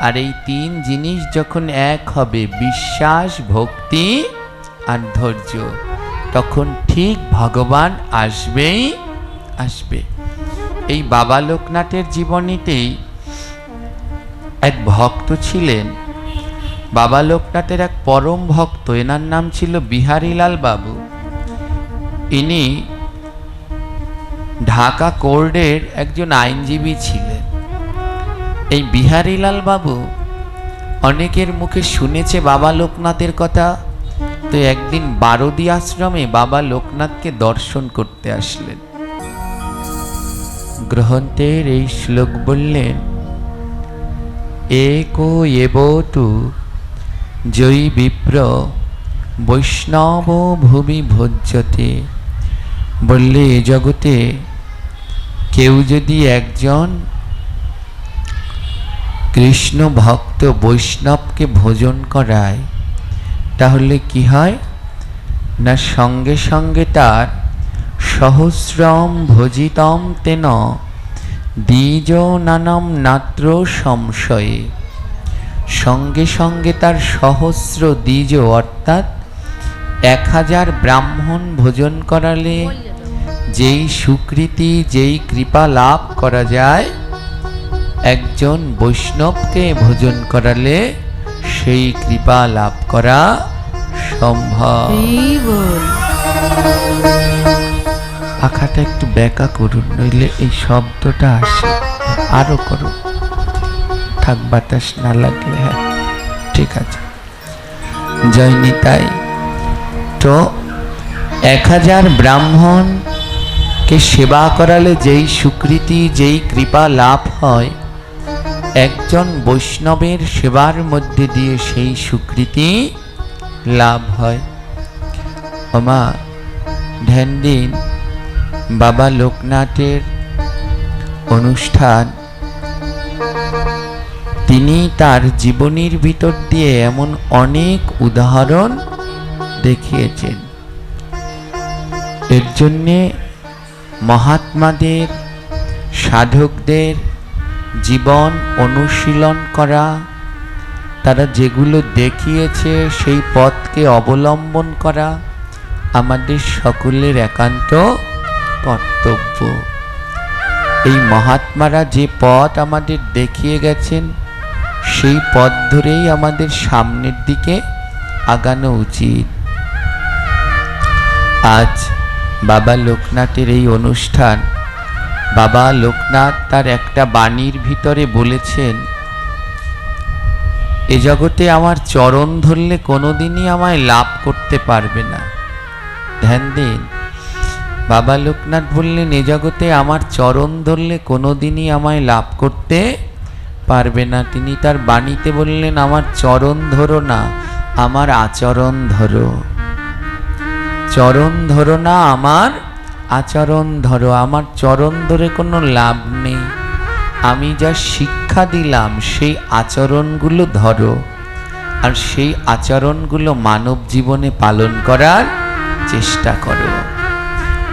আর এই তিন জিনিস যখন এক হবে, বিশ্বাস, ভক্তি আর ধৈর্য, তখন ঠিক ভগবান আসবেই আসবে। এই বাবা লোকনাথের জীবনীতেই এক ভক্ত ছিলেন। বাবা লোকনাথের এক পরম ভক্ত, এনার নাম ছিল বিহারীলাল বাবু। ইনি ঢাকা কোর্টের একজন আইনজীবী ছিলেন। এই বিহারীলাল বাবু অনেকের মুখে শুনেছে বাবা লোকনাথের কথা, তো একদিন বারদী আশ্রমে বাবা লোকনাথকে দর্শন করতে আসলেন। গ্রন্থের এই শ্লোক বললেন, एको एवतु जयी विप्र বৈষ্ণব ভুবি ভোজ্যতে। বললে এ জগতে কেউ যদি একজন কৃষ্ণ ভক্ত বৈষ্ণবকে ভোজন করায়, তাহলে কি হয় না, সঙ্গে সঙ্গে তার সহস্রম ভোজিতম তেন দ্বিজ নানাম নাত্র সংশয়ে, সঙ্গে সঙ্গে তার সহস্র দ্বিজ অর্থাৎ 1000 ব্রাহ্মণ ভোজন করালে যেই সুকৃতি, যেই কৃপা লাভ করা যায়, একজন বৈষ্ণবকে ভোজন করালে সেই কৃপা লাভ করা সম্ভব। আখাটা একটু ব্যাখ্যা করুন, নইলে এই শব্দটা আসে। আরো করুন, থাক, বাতাস না লাগলে। হ্যাঁ, ঠিক আছে। জয় নিতাই। তো 1000 ব্রাহ্মণকে সেবা করালে যেই সুকৃতি, যেই কৃপা লাভ হয়, একজন বৈষ্ণবের সেবার মধ্যে দিয়ে সেই সুকৃতি লাভ হয়। ওমা ধ্যান দিন, বাবা লোকনাথের অনুষ্ঠান তিনি তার জীবনীর ভিতর দিয়ে এমন অনেক উদাহরণ দেখিয়েছেন। এর জন্যে মহাত্মাদের, সাধকদের জীবন অনুশীলন করা, তারা যেগুলো দেখিয়েছে সেই পথকে অবলম্বন করা আমাদের সকলের একান্ত কর্তব্য। এই মহাত্মারা যে পথ আমাদের দেখিয়ে গেছেন, সেই পথ ধরেই আমাদের সামনের দিকে আগানো উচিত। আজ বাবা লোকনাথের এই অনুষ্ঠান, বাবা লোকনাথ তার একটা বাণীর ভিতরে বলেছেন, এ জগতে আমার চরণ ধরলে কোনোদিনই আমায় লাভ করতে পারবে না। ধ্যান দিন, বাবা লোকনাথ বললেন, এ জগতে আমার চরণ ধরলে কোনোদিনই আমায় লাভ করতে পারবে না। তিনি তার বাণীতে বললেন, আমার চরণ ধরো না, আমার আচরণ ধরো। চরণ ধরো না, আমার আচরণ ধরো। আমার চরণ ধরে কোনো লাভ নেই। আমি যা শিক্ষা দিলাম সেই আচরণগুলো ধরো, আর সেই আচরণগুলো মানব জীবনে পালন করার চেষ্টা করো।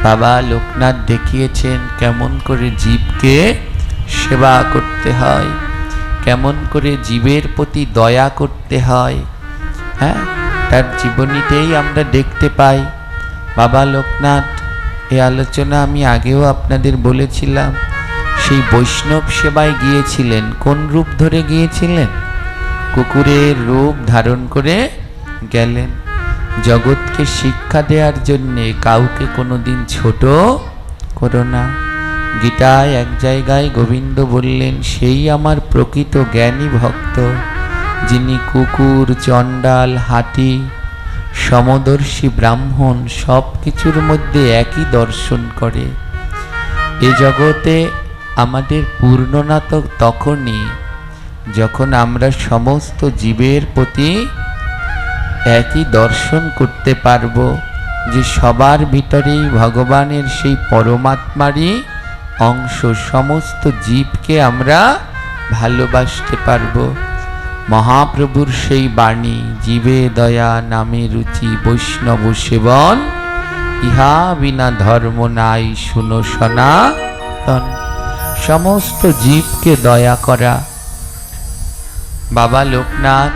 বাবা লোকনাথ দেখিয়েছেন কেমন করে জীবকে সেবা করতে হয়, কেমন করে জীবের প্রতি দয়া করতে হয়। হ্যাঁ, তার জীবনীতেই আমরা দেখতে পাই। বাবা লোকনাথ এই আলোচনা আমি আগেও আপনাদের বলেছিলাম, সেই বৈষ্ণব সেবায় গিয়েছিলেন। কোন রূপ ধরে গিয়েছিলেন? কুকুরের রূপ ধারণ করে গেলেন। জগৎকে শিক্ষা দেওয়ার জন্যে কাউকে কোনোদিন ছোট করো না। গীতায় এক জায়গায় গোবিন্দ বললেন, সেই আমার প্রকৃত জ্ঞানী ভক্ত, যিনি কুকুর, চণ্ডাল, হাতি, সমদর্শী, ব্রাহ্মণ সব কিছুর মধ্যে একই দর্শন করে। এ জগতে আমাদের পূর্ণতা তো তখনই যখন আমরা সমস্ত জীবের প্রতি একই দর্শন করতে পারবো, যে সবার ভিতরেই ভগবানের সেই পরমাত্মারই অংশ। সমস্ত জীবকে আমরা ভালোবাসতে পারবো। মহাপ্রভুর সেই বাণী, জীবে দয়া নামে রুচি, বৈষ্ণব সেবন, ইহা বিনা ধর্ম নাই শুনো সনাতন। সমস্ত জীবকে দয়া করা, বাবা লোকনাথ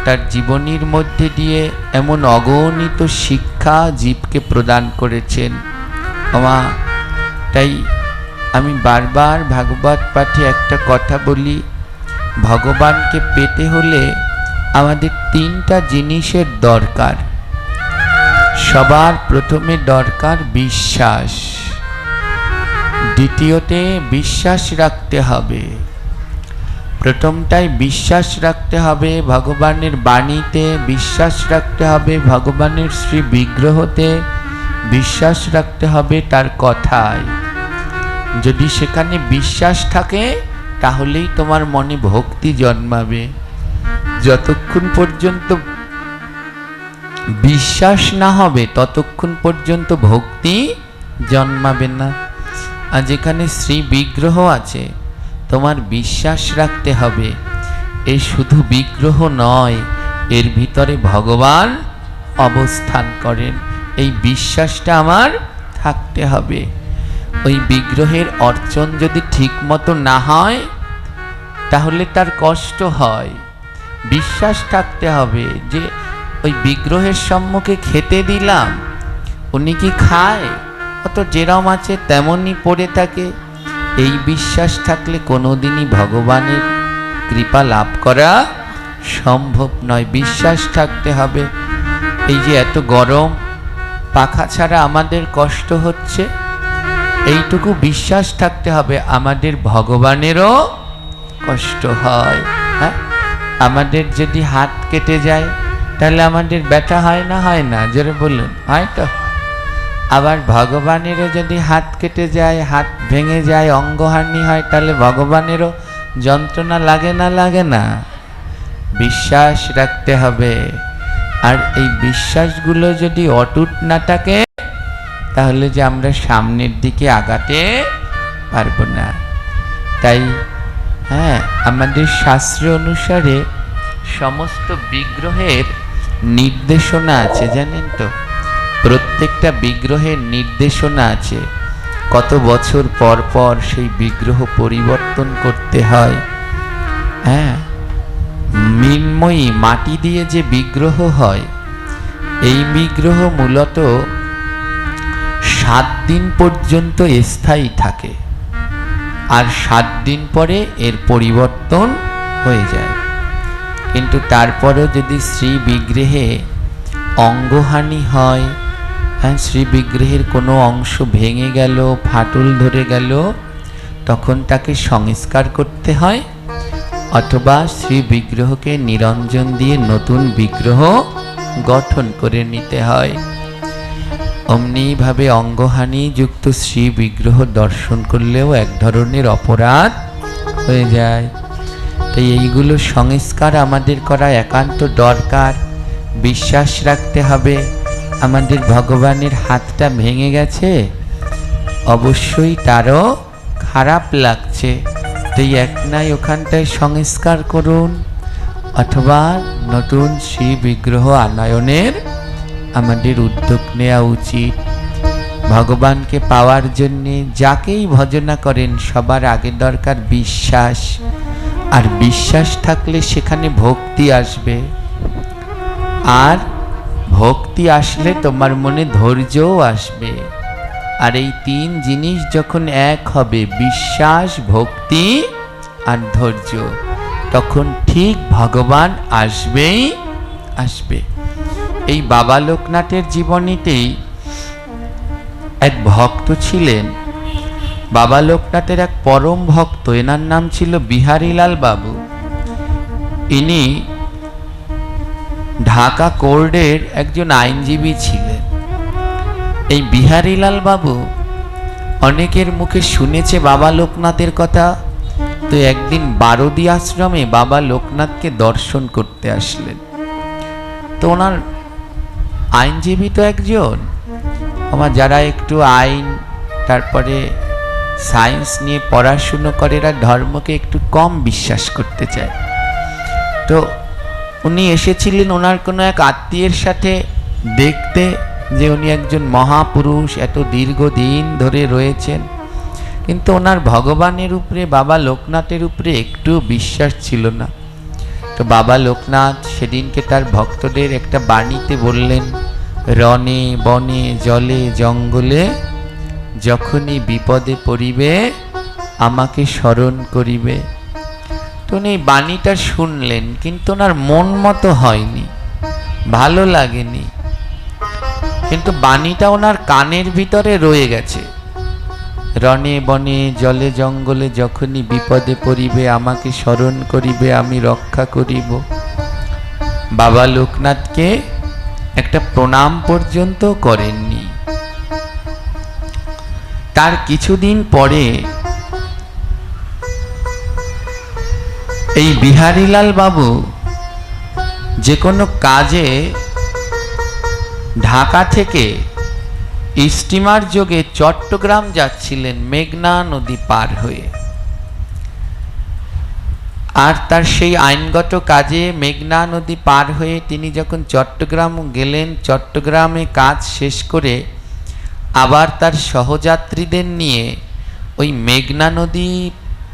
তার জীবনীর মধ্যে দিয়ে এমন অগণিত শিক্ষা জীবকে প্রদান করেছেন। তাই আমি বারবার ভাগবত পাঠে একটা কথা বলি, ভগবানকে পেতে হলে আমাদের তিনটা জিনিসের দরকার। সবার প্রথমে দরকার বিশ্বাস, দ্বিতীয়তে বিশ্বাস রাখতে হবে। প্রথমটাই বিশ্বাস রাখতে হবে ভগবানের বাণীতে, বিশ্বাস রাখতে হবে ভগবানের শ্রী বিগ্রহতে, বিশ্বাস রাখতে হবে তার কথায়। যদি সেখানে বিশ্বাস থাকে তাহলেই তোমার মনে ভক্তি জন্মাবে। যতক্ষণ পর্যন্ত বিশ্বাস না হবে ততক্ষণ পর্যন্ত ভক্তি জন্মাবে না। আর যেখানে শ্রী বিগ্রহ আছে তোমার বিশ্বাস রাখতে হবে এ শুধু বিগ্রহ নয়, এর ভিতরে ভগবান অবস্থান করেন। এই বিশ্বাসটা আমার থাকতে হবে। ওই বিগ্রহের অর্চন যদি ঠিক মতো না হয় তাহলে তার কষ্ট হয়। বিশ্বাস থাকতে হবে যে ওই বিগ্রহের সম্মুখে খেতে দিলাম, উনি কি খায়, অত যেরম আছে তেমনই পড়ে থাকে। এই বিশ্বাস থাকলে কোনোদিনই ভগবানের কৃপা লাভ করা সম্ভব নয়। বিশ্বাস থাকতে হবে। এই যে এত গরম, পাখা ছাড়া আমাদের কষ্ট হচ্ছে, এইটুকু বিশ্বাস থাকতে হবে আমাদের ভগবানেরও কষ্ট হয়। হ্যাঁ, আমাদের যদি হাত কেটে যায় তাহলে আমাদের ব্যথা হয় না? হয় না? জোরে বলুন, হয় তো? আবার ভগবানেরও যদি হাত কেটে যায়, হাত ভেঙে যায়, অঙ্গহানি হয়, তাহলে ভগবানেরও যন্ত্রণা লাগে না? লাগে না? বিশ্বাস রাখতে হবে। আর এই বিশ্বাসগুলো যদি অটুট না থাকে তাহলে যে আমরা সামনের দিকে আগাতে পারবো না। তাই হ্যাঁ, আমাদের শাস্ত্র অনুসারে সমস্ত বিগ্রহের নির্দেশনা আছে, জানেন তো? প্রত্যেকটা বিগ্রহের নির্দেশনা আছে। কত বছর পর পর সেই বিগ্রহ পরিবর্তন করতে হয়। হ্যাঁ, মৃন্ময়ী মাটি দিয়ে যে বিগ্রহ হয়, এই বিগ্রহ মূলত 7 দিন পর্যন্ত স্থায়ী থাকে, আর 7 দিন পরে এর পরিবর্তন হয়ে যায়। কিন্তু তারপরেও যদি শ্রী বিগ্রহে অঙ্গহানি হয়, হ্যাঁ, শ্রী বিগ্রহের কোনো অংশ ভেঙে গেল, ফাটল ধরে গেল, তখন তাকে সংস্কার করতে হয়, অথবা শ্রী বিগ্রহকে নিরঞ্জন দিয়ে নতুন বিগ্রহ গঠন করে নিতে হয়। অমনিভাবে অঙ্গহানি যুক্ত শ্রী বিগ্রহ দর্শন করলেও এক ধরনের অপরাধ হয়ে যায়। তাই এইগুলো সংস্কার আমাদের করা একান্ত দরকার। বিশ্বাস রাখতে হবে আমাদের ভগবানের হাতটা ভেঙে গেছে, অবশ্যই তারও খারাপ লাগছে, তাই এক নাই ওখানটায় সংস্কার করুন, অথবা নতুন শ্রী বিগ্রহ আনয়নের আমাদের উদ্যোগ নেওয়া উচিত। ভগবানকে পাওয়ার জন্যে যাকেই ভজনা করেন সবার আগে দরকার বিশ্বাস। আর বিশ্বাস থাকলে সেখানে ভক্তি আসবে, আর ভক্তি আসলে তোমার মনে ধৈর্যও আসবে। আর এই 3 জিনিস যখন এক হবে, বিশ্বাস, ভক্তি আর ধৈর্য, তখন ঠিক ভগবান আসবেই আসবে। এই বাবা লোকনাথের জীবনীতেই এক ভক্ত ছিলেন। বাবা লোকনাথের এক পরম ভক্ত, এনার নাম ছিল বিহারীলাল বাবু। ইনি ঢাকা কোর্টের একজন আইনজীবী ছিলেন। এই বিহারীলাল বাবু অনেকের মুখে শুনেছে বাবা লোকনাথের কথা, তো একদিন বারদী আশ্রমে বাবা লোকনাথকে দর্শন করতে আসলেন। তো ওনার আইনজীবী তো একজন, আমার যারা একটু আইন তারপরে সায়েন্স নিয়ে পড়াশুনো করে এরা ধর্মকে একটু কম বিশ্বাস করতে চায়। তো উনি এসেছিলেন ওনার কোনো এক আত্মীয়ের সাথে দেখতে যে উনি একজন মহাপুরুষ, এত দীর্ঘদিন ধরে রয়েছেন, কিন্তু ওনার ভগবানের উপরে, বাবা লোকনাথের উপরে একটু বিশ্বাস ছিল না। তো বাবা লোকনাথ সেদিনকে তার ভক্তদের একটা বাণীতে বললেন, রণে বনে জলে জঙ্গলে যখনই বিপদে পড়িবে আমাকে স্মরণ করিবে। তো উনি এই বাণীটা শুনলেন, কিন্তু ওনার মন মতো হয়নি, ভালো লাগেনি, কিন্তু বাণীটা ওনার কানের ভিতরে রয়ে গেছে। রণে বনে জলে জঙ্গলে যখনই বিপদে পড়িবে আমাকে স্মরণ করিবে, আমি রক্ষা করিব। বাবা লোকনাথকে একটা প্রণাম পর্যন্ত করেননি। তার কিছুদিন পরে এই বিহারীলাল বাবু যে কোনো কাজে ঢাকা থেকে স্টিমার যোগে চট্টগ্রাম যাচ্ছিলেন মেঘনা নদী পার হয়ে। আর তার সেই আইনগত কাজে মেঘনা নদী পার হয়ে তিনি যখন চট্টগ্রাম গেলেন, চট্টগ্রামে কাজ শেষ করে আবার তার সহযাত্রীদের নিয়ে ওই মেঘনা নদী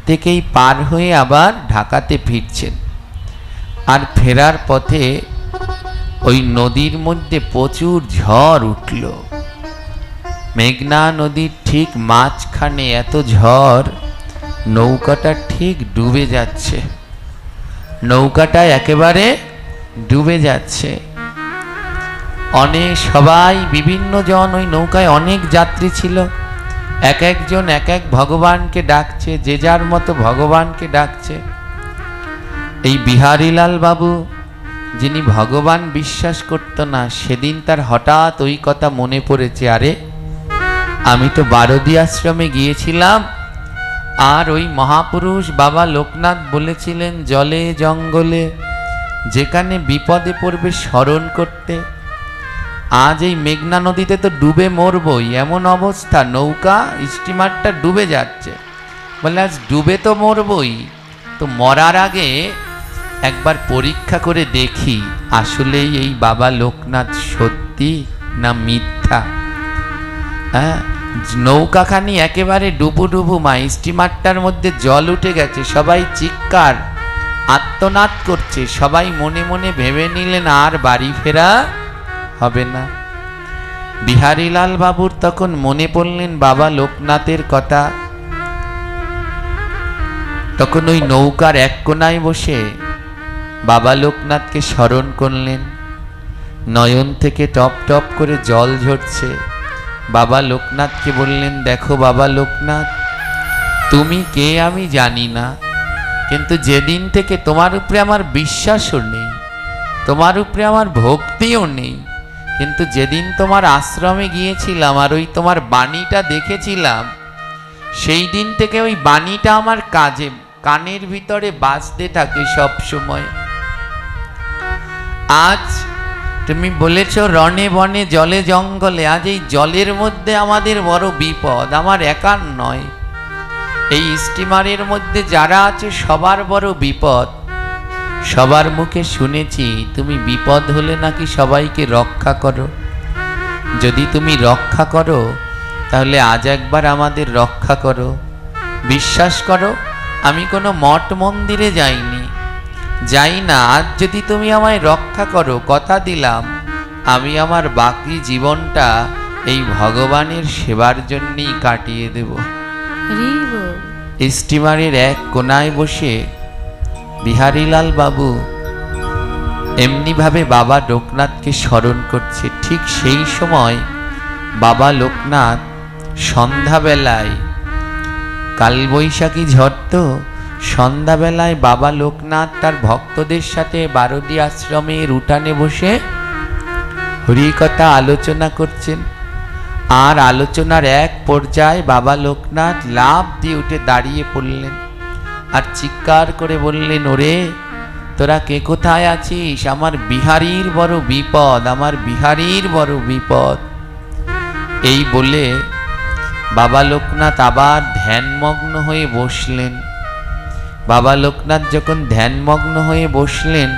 থেকেই পার হয়ে আবার ঢাকাতে ফিরছেন। আর ফেরার পথে ওই নদীর মধ্যে প্রচুর ঝড় উঠল। মেঘনা নদীর ঠিক মাঝখানে এত ঝড়, নৌকাটা ঠিক ডুবে যাচ্ছে, নৌকাটা একেবারে ডুবে যাচ্ছে। সবাই বিভিন্ন জন ওই নৌকায়, অনেক যাত্রী ছিল, এক একজন এক এক ভগবানকে ডাকছে, যে যার মতো ভগবানকে ডাকছে। এই বিহারীলাল বাবু, যিনি ভগবান বিশ্বাস করত না, সেদিন তার হঠাৎ ওই কথা মনে পড়েছে, আরে আমি তো বারদী আশ্রমে গিয়েছিলাম, আর ওই মহাপুরুষ বাবা লোকনাথ বলেছিলেন জলে জঙ্গলে যেখানে বিপদে পড়বে স্মরণ করতে। আজ এই মেঘনা নদীতে তো ডুবে মরবই, এমন অবস্থা, নৌকা স্টিমারটা ডুবে যাচ্ছে। বলে আজ ডুবে তো মরবই, তো মরার আগে একবার পরীক্ষা করে দেখি আসলেই এই বাবা লোকনাথ সত্যি না মিথ্যা। হ্যাঁ, নৌকাখানি একেবারে ডুবু ডুবু মা, স্টিমারটার মধ্যে জল উঠে গেছে, সবাই চিৎকার আত্মনাদ করছে, সবাই মনে মনে ভেবে নিলেন আর বাড়ি ফেরা হবে না। বিহারীলাল বাবুর তখন মনে পড়লেন বাবা লোকনাথের কথা। তখন ওই নৌকার এক কোনায় বসে বাবা লোকনাথকে স্মরণ করলেন। নয়ন থেকে টপ টপ করে জল ঝরছে। বাবা লোকনাথকে বললেন, দেখো বাবা লোকনাথ, তুমি কে আমি জানি না, কিন্তু যেদিন থেকে তোমার উপরে আমার বিশ্বাসও নেই, তোমার উপরে আমার ভক্তিও নেই, কিন্তু যেদিন তোমার আশ্রমে গিয়েছিলাম আর ওই তোমার বাণীটা দেখেছিলাম, সেই দিন থেকে ওই বাণীটা আমার কানের ভিতরে বাজতে থাকে সব সময়। আজ তুমি বলেছ রণে বনে জলে জঙ্গলে, আজ এই জলের মধ্যে আমাদের বড় বিপদ, আমার একার নয়, এই স্টিমারের মধ্যে যারা আছে সবার বড় বিপদ। সবার মুখে শুনেছি তুমি বিপদ হলে নাকি সবাইকে রক্ষা করো। যদি তুমি রক্ষা করো তাহলে আজ একবার আমাদের রক্ষা করো। বিশ্বাস করো, আমি কোনো মঠ মন্দিরে যাই না, আজ যদি তুমি আমায় রক্ষা করো, কথা দিলাম আমি আমার বাকি জীবনটা এই ভগবানের সেবার জন্যই কাটিয়ে দেব। স্টিমারের এক কোনায় বসে বিহারীলাল বাবু এমনিভাবে বাবা লোকনাথকে স্মরণ করছে। ঠিক সেই সময় বাবা লোকনাথ সন্ধ্যাবেলায়, কালবৈশাখী ঝড় তো, সন্ধ্যাবেলায় বাবা লোকনাথ তার ভক্তদের সাথে বারদী আশ্রমের উঠানে বসে হরিকথা আলোচনা করছেন। আর আলোচনার এক পর্যায়ে বাবা লোকনাথ লাফ দিয়ে উঠে দাঁড়িয়ে পড়লেন আর চিৎকার করে বললেন, ওরে তোরা কে কোথায় আছিস, আমার বিহারীর বড় বিপদ, আমার বিহারীর বড় বিপদ। এই বলে বাবা লোকনাথ আবার ধ্যানমগ্ন হয়ে বসলেন। বাবা লোকনাথ যখন ধ্যানমগ্ন হয়ে বসলেন,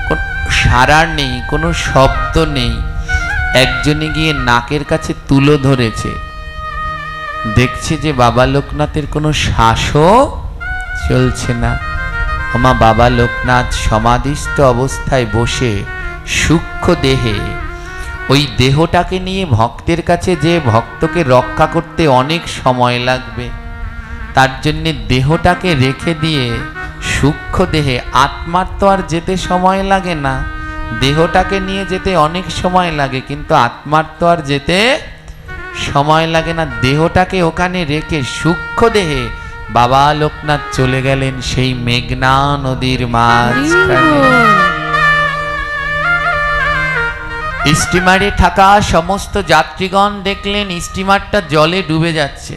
কোনো সাড়া নেই, কোনো শব্দ নেই। একজনে গিয়ে নাকের কাছে তুলো ধরেছে, দেখছে যে বাবা লোকনাথের কোনো শ্বাসও চলছে না। ওমা বাবা লোকনাথ সমাধিস্থ অবস্থায় বসে সূক্ষ্ম দেহে, ওই দেহটাকে নিয়ে ভক্তের কাছে যে ভক্তকে রক্ষা করতে অনেক সময় লাগবে, তার জন্যে দেহটাকে রেখে দিয়ে সূক্ষ্ম দেহে, আত্মার তো আর যেতে সময় লাগে না, দেহটাকে নিয়ে যেতে অনেক সময় লাগে, কিন্তু আত্মার তো আর যেতে সময় লাগে না। দেহটাকে ওখানে রেখে সূক্ষ্ম দেহে বাবা লোকনাথ চলে গেলেন সেই মেঘনা নদীর মাঝখানে। স্টিমারে থাকা সমস্ত যাত্রীগণ দেখলেন স্টিমারটা জলে ডুবে যাচ্ছে।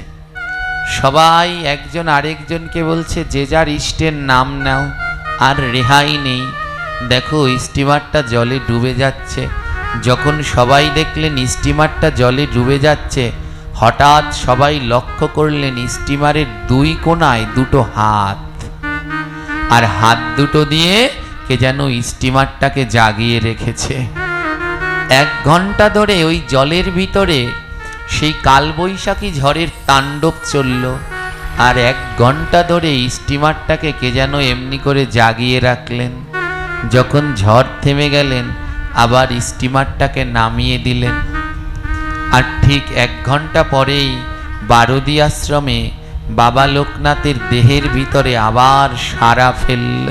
সবাই একজন আরেকজনকে বলছে, যে যার ইষ্টের নাম নাও, আর রেহাই নেই, দেখো স্টিমারটা জলে ডুবে যাচ্ছে। যখন সবাই দেখলেন স্টিমারটা জলে ডুবে যাচ্ছে, হঠাৎ সবাই লক্ষ্য করলেন স্টিমারের দুই কোণায় দুটো হাত, আর হাত দুটো দিয়ে কে যেন স্টিমারটাকে জাগিয়ে রেখেছে। 1 ঘন্টা ধরে ওই জলের ভিতরে সেই কালবৈশাখী ঝড়ের তাণ্ডব চলল, আর 1 ঘন্টা ধরে স্টিমারটাকে কে যেন এমনি করে জাগিয়ে রাখলেন। যখন ঝড় থেমে গেলেন, আবার স্টিমারটাকে নামিয়ে দিলেন। আর ঠিক 1 ঘন্টা পরেই বারদী আশ্রমে বাবা লোকনাথের দেহের ভিতরে আবার সাড়া ফেলল।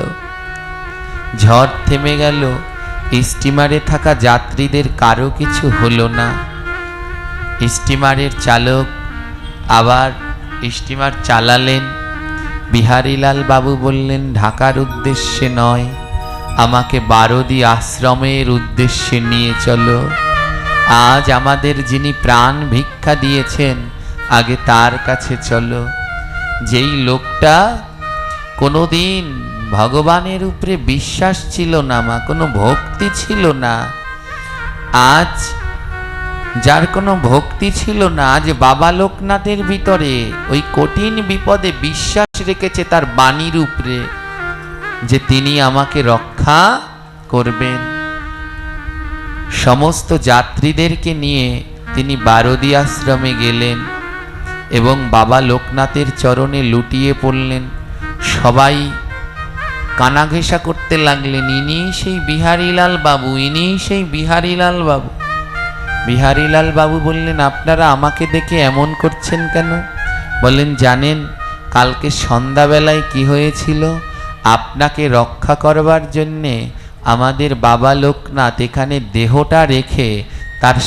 ঝড় থেমে গেল, স্টিমারে থাকা যাত্রীদের কারো কিছু হলো না। স্টিমারের চালক আবার স্টিমার চালালেন। বিহারীলাল বাবু বললেন, ঢাকার উদ্দেশ্যে নয়, আমাকে বারদী আশ্রমের উদ্দেশ্যে নিয়ে চলো। আজ আমাদের যিনি প্রাণ ভিক্ষা দিয়েছেন, আগে তার কাছে চলো। যেই লোকটা কোনোদিন ভগবানের উপরে বিশ্বাস ছিল না, মা কোনো ভক্তি ছিল না, আজ যার কোনো ভক্তি ছিল না, আজ বাবা লোকনাথের ভিতরে ওই কঠিন বিপদে বিশ্বাস রেখেছে তার বাণীর উপরে, যে তিনি আমাকে রক্ষা করবেন। সমস্ত যাত্রীদেরকে নিয়ে তিনি বারদী আশ্রমে গেলেন এবং বাবা লোকনাথের চরণে লুটিয়ে পড়লেন। সবাই কানাঘেঁষা করতে লাগলেন, ইনি সেই বিহারীলাল বাবু, ইনি সেই বিহারীলাল বাবু। বিহারীলাল বাবু বললেন, আপনারা আমাকে দেখে এমন করছেন কেন? বলেন, জানেন কালকে সন্ধ্যাবেলায় কি হয়েছিল? আপনাকে রক্ষা করবার জন্যে আমাদের বাবা লোকনাথ এখানে দেহটা রেখে তার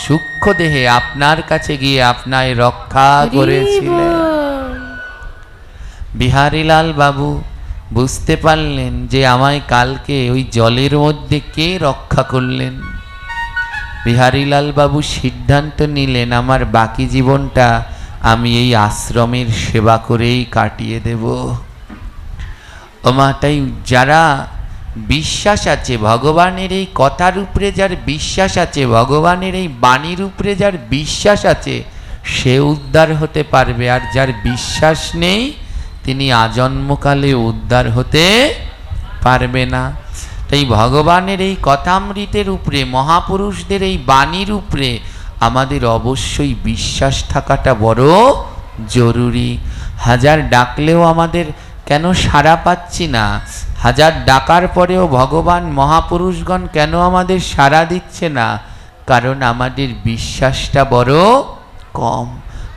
সূক্ষ্ম দেহে আপনার কাছে গিয়ে আপনায় রক্ষা করেছিলেন। বিহারীলাল বাবু বুঝতে পারলেন যে আমায় কালকে ওই জলের মধ্যে কে রক্ষা করলেন। বিহারীলাল বাবু সিদ্ধান্ত নিলেন, আমার বাকি জীবনটা আমি এই আশ্রমের সেবা করেই কাটিয়ে দেব। ওমা, তাই যারা বিশ্বাস আছে ভগবানের এই কথার উপরে, যার বিশ্বাস আছে ভগবানের এই বাণীর উপরে, যার বিশ্বাস আছে সে উদ্ধার হতে পারবে, আর যার বিশ্বাস নেই তিনি আজন্মকালে উদ্ধার হতে পারবে না। তাই ভগবানের এই কথামৃতের উপরে, মহাপুরুষদের এই বাণীর উপরে আমাদের অবশ্যই বিশ্বাস থাকাটা বড় জরুরি। হাজার ডাকলেও আমাদের কেন সাড়া পাচ্ছি না? হাজার ডাকার পরেও ভগবান মহাপুরুষগণ কেন আমাদের সাড়া দিচ্ছে না? কারণ আমাদের বিশ্বাসটা বড় কম।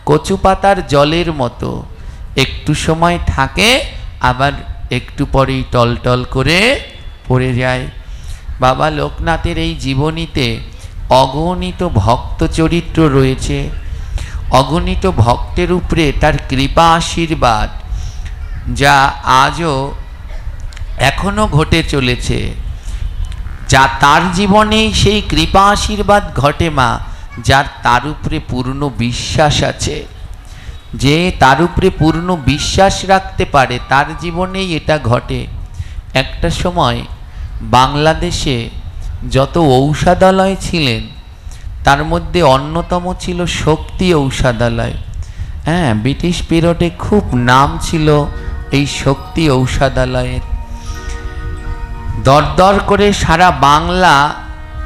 কচু পাতার জলের মতো, একটু সময় থাকে আবার একটু পরেই টলটল করে পড়ে যায়। বাবা লোকনাথের এই জীবনীতে অগণিত ভক্ত চরিত্র রয়েছে। অগণিত ভক্তের উপরে তার কৃপা আশীর্বাদ, যা আজও এখনো ঘটে চলেছে। যা তার জীবনে সেই কৃপা আশীর্বাদ ঘটে, মা, যার তার উপরে পূর্ণ বিশ্বাস আছে। যে তার উপরে পূর্ণ বিশ্বাস রাখতে পারে তার জীবনেই এটা ঘটে। একটা সময় বাংলাদেশে যত ঔষধালয় ছিলেন তার মধ্যে অন্যতম ছিল শক্তি ঔষধালয়। হ্যাঁ, ব্রিটিশ পিরিয়ডে খুব নাম ছিল এই শক্তি ঔষধালয়ের। দরদর করে সারা বাংলা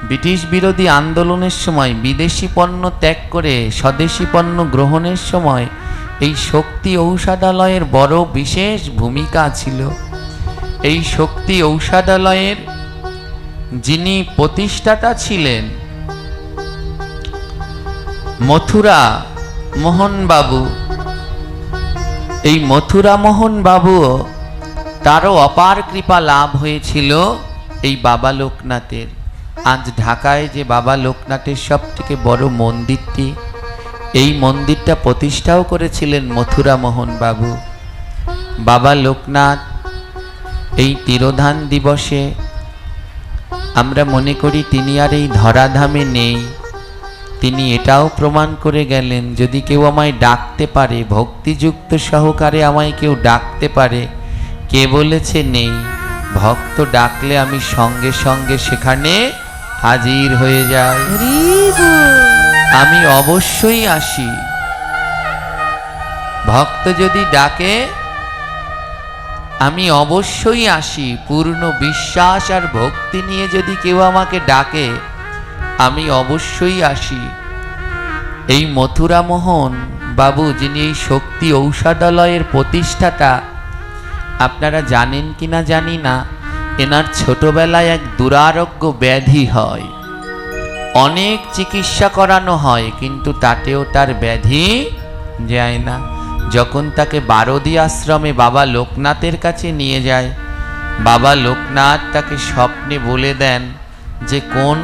ব্রিটিশ বিরোধী আন্দোলনের সময় বিদেশি পণ্য ত্যাগ করে স্বদেশি পণ্য গ্রহণের সময় এই শক্তি ঔষধালয়ের বড় বিশেষ ভূমিকা ছিল। এই শক্তি ঔষধালয়ের যিনি প্রতিষ্ঠাতা ছিলেন মথুরা মোহন বাবু, এই মথুরা মোহন বাবু তারও অপার কৃপা লাভ হয়েছিল এই বাবা লোকনাথের। আজ ঢাকায় যে বাবা লোকনাথের সব থেকে বড় মন্দিরটি, এই মন্দিরটা প্রতিষ্ঠাও করেছিলেন মথুরা মোহন বাবু। বাবা লোকনাথ এই তিরোধান দিবসে আমরা মনে করি তিনি আর এই ধরাধামে নেই। তিনি এটাও প্রমাণ করে গেলেন, যদি কেউ আমায় ডাকতে পারে, ভক্তিযুক্ত সহকারে আমায় কেউ ডাকতে পারে, কে বলেছে নেই? ভক্ত ডাকলে আমি সঙ্গে সঙ্গে সেখানে হাজির হয়ে যাই, আমি অবশ্যই আসি। ভক্ত যদি ডাকে আমি অবশ্যই আসি। পূর্ণ বিশ্বাস আর ভক্তি নিয়ে যদি কেউ আমাকে ডাকে আমি অবশ্যই আসি। এই মথুরা মোহন বাবু, যিনি এই শক্তি ঔষধালয়ের প্রতিষ্ঠাতা, আপনারা জানেন কি না জানি না, এনার ছোটবেলায় এক দুরারোগ্য ব্যাধি হয়। অনেক চিকিৎসা করানো হয় কিন্তু তাতেও তার ব্যাধি যায় না। যখন তাকে বারদী আশ্রমে বাবা লোকনাথের কাছে নিয়ে যায়, বাবা লোকনাথ তাকে স্বপ্নে বলে দেন যে কোন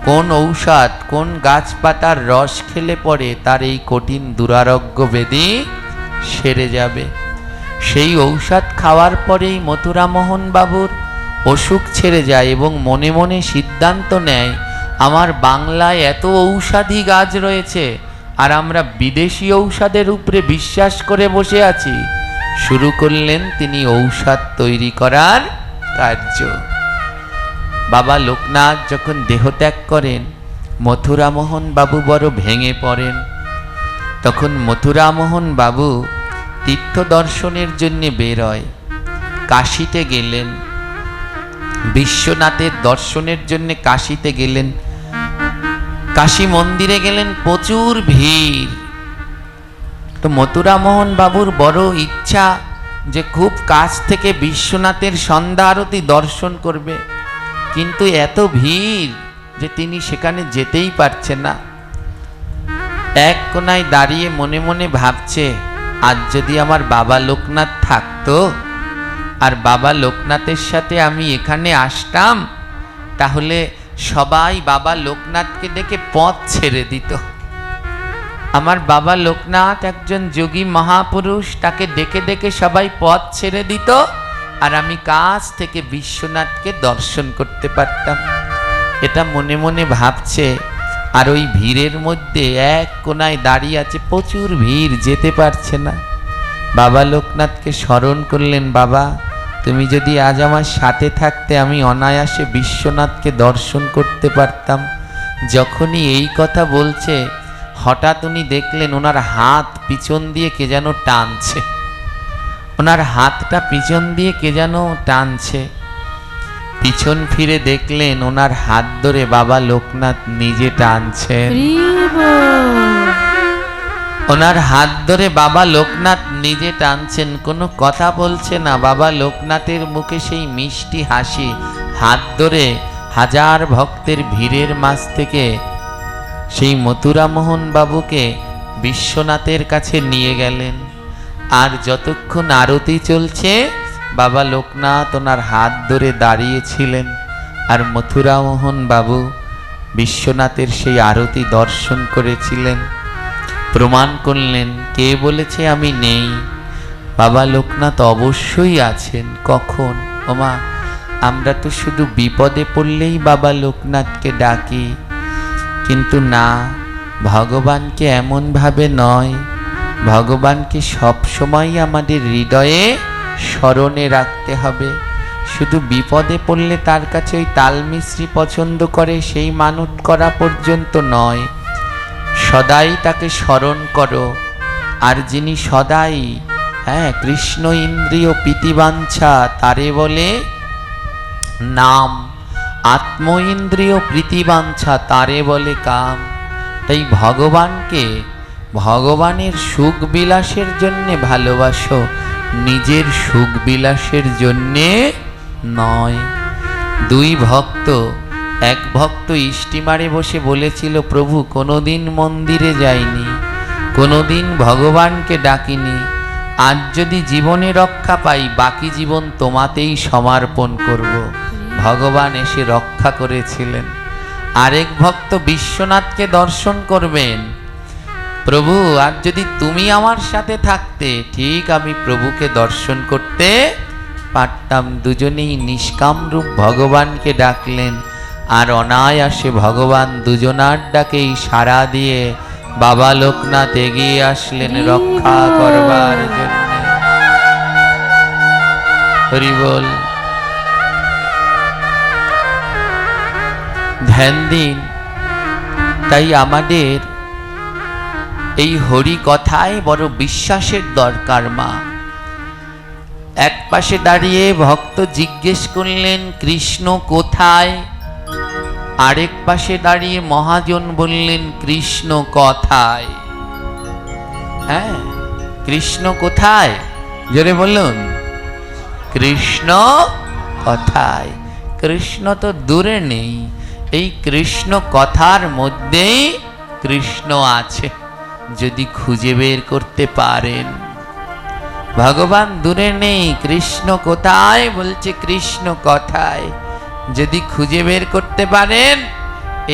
কোন ঔষধ, কোন গাছপাতার রস খেলে পরে তার এই কঠিন দুরারোগ্য ব্যাধি সেরে যাবে। সেই ঔষধ খাওয়ার পরেই মথুরা মোহন বাবুর অসুখ ছেড়ে যায় এবং মনে মনে সিদ্ধান্ত নেয়, আমার বাংলায় এত ঔষধি গাছ রয়েছে আর আমরা বিদেশি ঔষধের উপরে বিশ্বাস করে বসে আছি। শুরু করলেন তিনি ঔষধ তৈরি করার কার্য। বাবা লোকনাথ যখন দেহত্যাগ করেন, মথুরা মোহন বাবু বড় ভেঙে পড়েন। তখন মথুরা মোহন বাবু তীর্থ দর্শনের জন্য বেরোয়, কাশীতে গেলেন, বিশ্বনাথের দর্শনের জন্য কাশীতে গেলেন। কাশী মন্দিরে গেলেন, প্রচুর ভিড়। তো মথুরা মোহন বাবুর বড় ইচ্ছা যে খুব কাছ থেকে বিশ্বনাথের সন্ধ্যা আরতি দর্শন করবে, কিন্তু এত ভিড় যে তিনি সেখানে যেতেই পারছেন না। এক কোনায় দাঁড়িয়ে মনে মনে ভাবছে, আজ যদি আমার বাবা লোকনাথ থাকতো আর বাবা লোকনাথের সাথে আমি এখানে আসতাম, তাহলে সবাই বাবা লোকনাথকে দেখে পথ ছেড়ে দিত। আমার বাবা লোকনাথ একজন যোগী মহাপুরুষ, তাকে দেখে দেখে সবাই পথ ছেড়ে দিত আর আমি কাছ থেকে বিশ্বনাথকে দর্শন করতে পারতাম। এটা মনে মনে ভাবছে, আর ওই ভিড়ের মধ্যে এক কোনায় দাঁড়িয়ে আছে, প্রচুর ভিড়, যেতে পারছে না। বাবা লোকনাথকে স্মরণ করলেন, বাবা তুমি যদি আজ আমার সাথে থাকতে আমি অনায়াসে বিশ্বনাথকে দর্শন করতে পারতাম। যখনই এই কথা বলছে, হঠাৎ উনি দেখলেন ওনার হাত পিছন দিয়ে কে যেন টানছে, ওনার হাতটা পিছন দিয়ে কে যেন টানছে। পিছন ফিরে দেখলেন ওনার হাত ধরে বাবা লোকনাথ নিজে টানছেন। ওনার হাত ধরে বাবা লোকনাথ নিজে টানছেন, কোনো কথা বলছে না। বাবা লোকনাথের মুখে সেই মিষ্টি হাসি। হাত ধরে হাজার ভক্তের ভিড়ের মাঝ থেকে সেই মথুরা মোহন বাবুকে বিশ্বনাথের কাছে নিয়ে গেলেন। আর যতক্ষণ আরতি চলছে বাবা লোকনাথ ওনার হাত ধরে দাঁড়িয়েছিলেন, আর মথুরা মোহন বাবু বিশ্বনাথের সেই আরতি দর্শন করেছিলেন। প্রমাণ করলেন, কে বলেছে আমি নেই? বাবা লোকনাথ অবশ্যই আছেন। কখন? ওমা, আমরা তো শুধু বিপদে পড়লেই বাবা লোকনাথকে ডাকি, কিন্তু না, ভগবানকে এমনভাবে নয়, ভগবানকে সবসময় আমাদের হৃদয়ে স্মরণে রাখতে হবে। শুধু বিপদে পড়লে তার কাছে ওই তালমিশ্রি পছন্দ করে সেই মানত করা পর্যন্ত নয়, সদাই তাকে স্মরণ করো। আর যিনি সদাই কৃষ্ণ ইন্দ্রিয় প্রীতিবাঞ্ছা তারে বলে নাম, আত্ম ইন্দ্রিয় প্রীতিবাঞ্ছা তারে বলে কাম। তাই ভগবানকে, ভগবানের সুখ বিলাসের জন্যে ভালোবাসো, নিজের সুখ বিলাসের জন্যে নয়। দুই ভক্ত, এক ভক্ত স্টিমারে বসে বলেছিল, প্রভু কোনোদিন মন্দিরে যাইনি, কোনোদিন ভগবানকে ডাকিনি, আজ যদি জীবনে রক্ষা পাই বাকি জীবন তোমাতেই সমর্পণ করব। ভগবান এসে রক্ষা করেছিলেন। আরেক ভক্ত বিশ্বনাথকে দর্শন করবেন, প্রভু আজ যদি তুমি আমার সাথে থাকতে ঠিক আমি প্রভুকে দর্শন করতে পারতাম। দুজনেই নিষ্কাম রূপ ভগবানকে ডাকলেন, আর অনায়াসে ভগবান দুজনার ডাকেই সাড়া দিয়ে বাবা লোকনাথ এগিয়ে আসলেন রক্ষা করবার জন্য। হরি বল। ধ্যান দিন। তাই আমাদের এই হরি কথায় বড় বিশ্বাসের দরকার। মা এক পাশে দাঁড়িয়ে ভক্ত জিজ্ঞেস করলেন কৃষ্ণ কোথায়, আরেক পাশে দাঁড়িয়ে মহাজন বললেন কৃষ্ণ কথায়। হ্যাঁ, কৃষ্ণ কোথায়? জোরে বলুন, কৃষ্ণ কথায়। কৃষ্ণ তো দূরে নেই, এই কৃষ্ণ কথার মধ্যেই কৃষ্ণ আছে, যদি খুঁজে বের করতে পারেন। ভগবান দূরে নেই, কৃষ্ণ কোথায় বলছে কৃষ্ণ কথায়। যদি খুঁজে বের করতে পারেন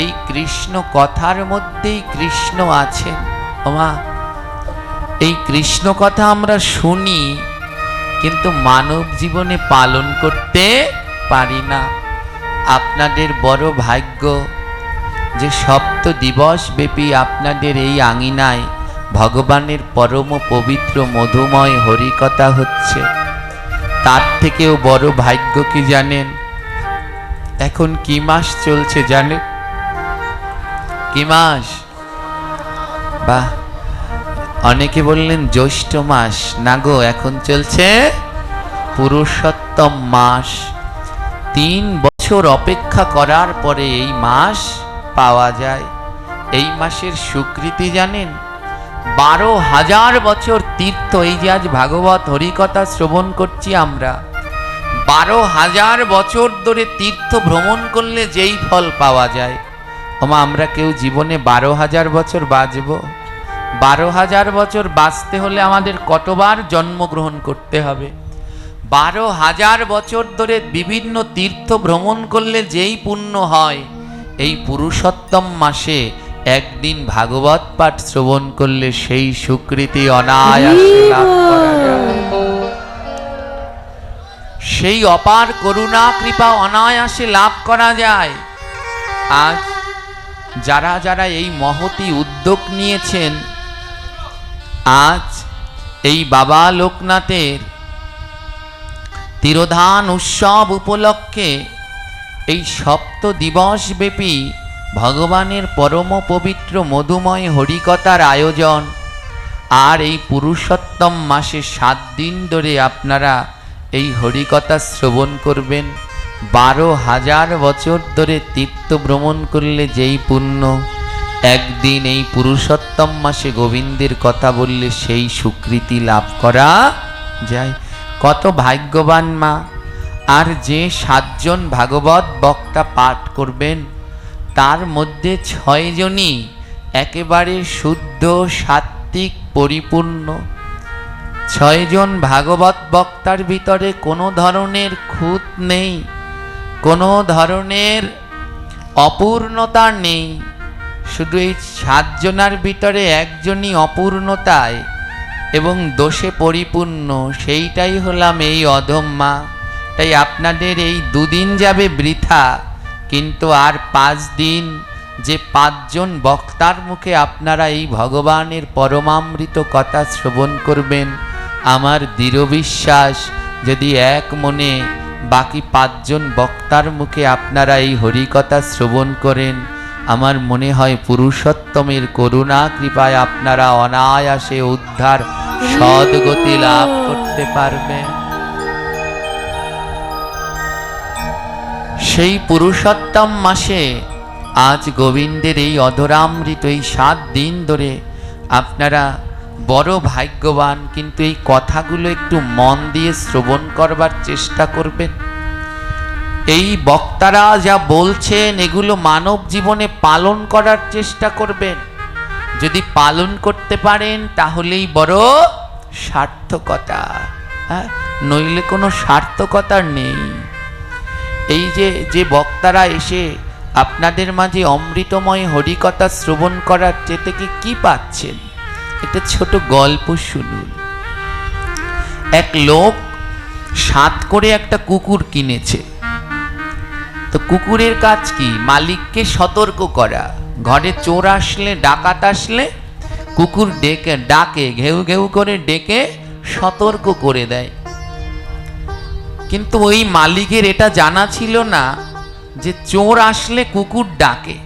এই কৃষ্ণ কথার মধ্যেই কৃষ্ণ আছেন। ওমা, এই কৃষ্ণ কথা আমরা শুনি কিন্তু মানব জীবনে পালন করতে পারি না। আপনাদের বড় ভাগ্য যে সপ্ত দিবস ব্যাপী আপনাদের এই আঙিনায় ভগবানের পরম পবিত্র মধুময় হরিকথা হচ্ছে। তার থেকেও বড় ভাগ্য কি জানেন? এখন কি মাস চলছে জানেন? কি মাস? বাহ, অনেকে বললেন জ্যৈষ্ঠ মাস। না গো, এখন চলছে পুরুষোত্তম মাস। 3 বছর অপেক্ষা করার পরে এই মাস পাওয়া যায়। এই মাসের স্বীকৃতি জানেন? 12,000 বছর তীর্থ। এই যে আজ ভাগবত হরিকথা শ্রবণ করছি আমরা, 12,000 বছর ধরে তীর্থ ভ্রমণ করলে যেই ফল পাওয়া যায়। ওমা, আমরা কেউ জীবনে 12,000 বছর বাঁচব? 12,000 বছর বাঁচতে হলে আমাদের কতবার জন্মগ্রহণ করতে হবে? 12,000 বছর ধরে বিভিন্ন তীর্থ ভ্রমণ করলে যেই পুণ্য হয়, এই পুরুষোত্তম মাসে একদিন ভাগবত পাঠ শ্রবণ করলে সেই স্বীকৃতি অনায়াসে লাভ করা যায়। সেই অপার করুণা কৃপা অনায়াসে লাভ করা যায়। আজ যারা যারা এই মহতি উদ্যোগ নিয়েছেন, আজ এই বাবা লোকনাথের তিরোধান উৎসব উপলক্ষে এই সপ্ত দিবস ব্যাপী ভগবানের পরম পবিত্র মধুময় হরিকথার আয়োজন। আর এই পুরুষোত্তম মাসে 7 দিন ধরে আপনারা এই হরিকথা শ্রবণ করবেন। 12,000 বছর ধরে তীর্থ ভ্রমণ করলে যেই পুণ্য, একদিন এই পুরুষোত্তম মাসে গোবিন্দের কথা বললে সেই স্বীকৃতি লাভ করা যায়। কত ভাগ্যবান মা! আর যে 7 জন ভাগবত বক্তা পাঠ করবেন তার মধ্যে 6 জনই একেবারে শুদ্ধ, সাত্ত্বিক, পরিপূর্ণ। 6 জন ভাগবত বক্তার ভিতরে কোনো ধরনের খুঁত নেই, কোনো ধরনের অপূর্ণতা নেই। শুধু এই 7 জনার ভিতরে একজনই অপূর্ণতায় এবং দোষে পরিপূর্ণ, সেইটাই হলাম এই অধম্মা। তাই আপনাদের এই 2 দিন যাবে বৃথা, কিন্তু আর 5 দিন যে 5 জন বক্তার মুখে আপনারা এই ভগবানের পরমামৃত কথা শ্রবণ করবেন, আমার দৃঢ় বিশ্বাস যদি এক মনে বাকি 5 জন বক্তার মুখে আপনারা এই হরিকথা শ্রবণ করেন, আমার মনে হয় পুরুষোত্তমের করুণা কৃপায় আপনারা অনায়াসে উদ্ধার সদ্গতি লাভ করতে পারবেন। সেই পুরুষোত্তম মাসে আজ গোবিন্দের এই অধরামৃত এই 7 দিন ধরে আপনারা বড় ভাগ্যবান। কিন্তু এই কথাগুলো একটু মন দিয়ে শ্রবণ করবার চেষ্টা করবেন। এই বক্তারা যা বলছেন এগুলো মানব জীবনে পালন করার চেষ্টা করবেন। যদি পালন করতে পারেন তাহলেই বড় সার্থকতা, হ্যাঁ, নইলে কোনো সার্থকতা নেই। এই যে বক্তারা এসে আপনাদের মাঝে অমৃতময় হরিকথা শ্রবণ করার চেতে কি পাচ্ছেন? একটা ছোট গল্প শুনুন। এক লোক 7 করে একটা কুকুর কিনেছে। তো কুকুরের কাজ কি? মালিককে সতর্ক করা। ঘরে চোর আসলে, ডাকাত আসলে কুকুর ডাকে, ঘেউ ঘেউ করে ডেকে সতর্ক করে দেয়। কিন্তু ওই মালিকের এটা জানা ছিল না যে চোর আসলে কুকুর ডাকে,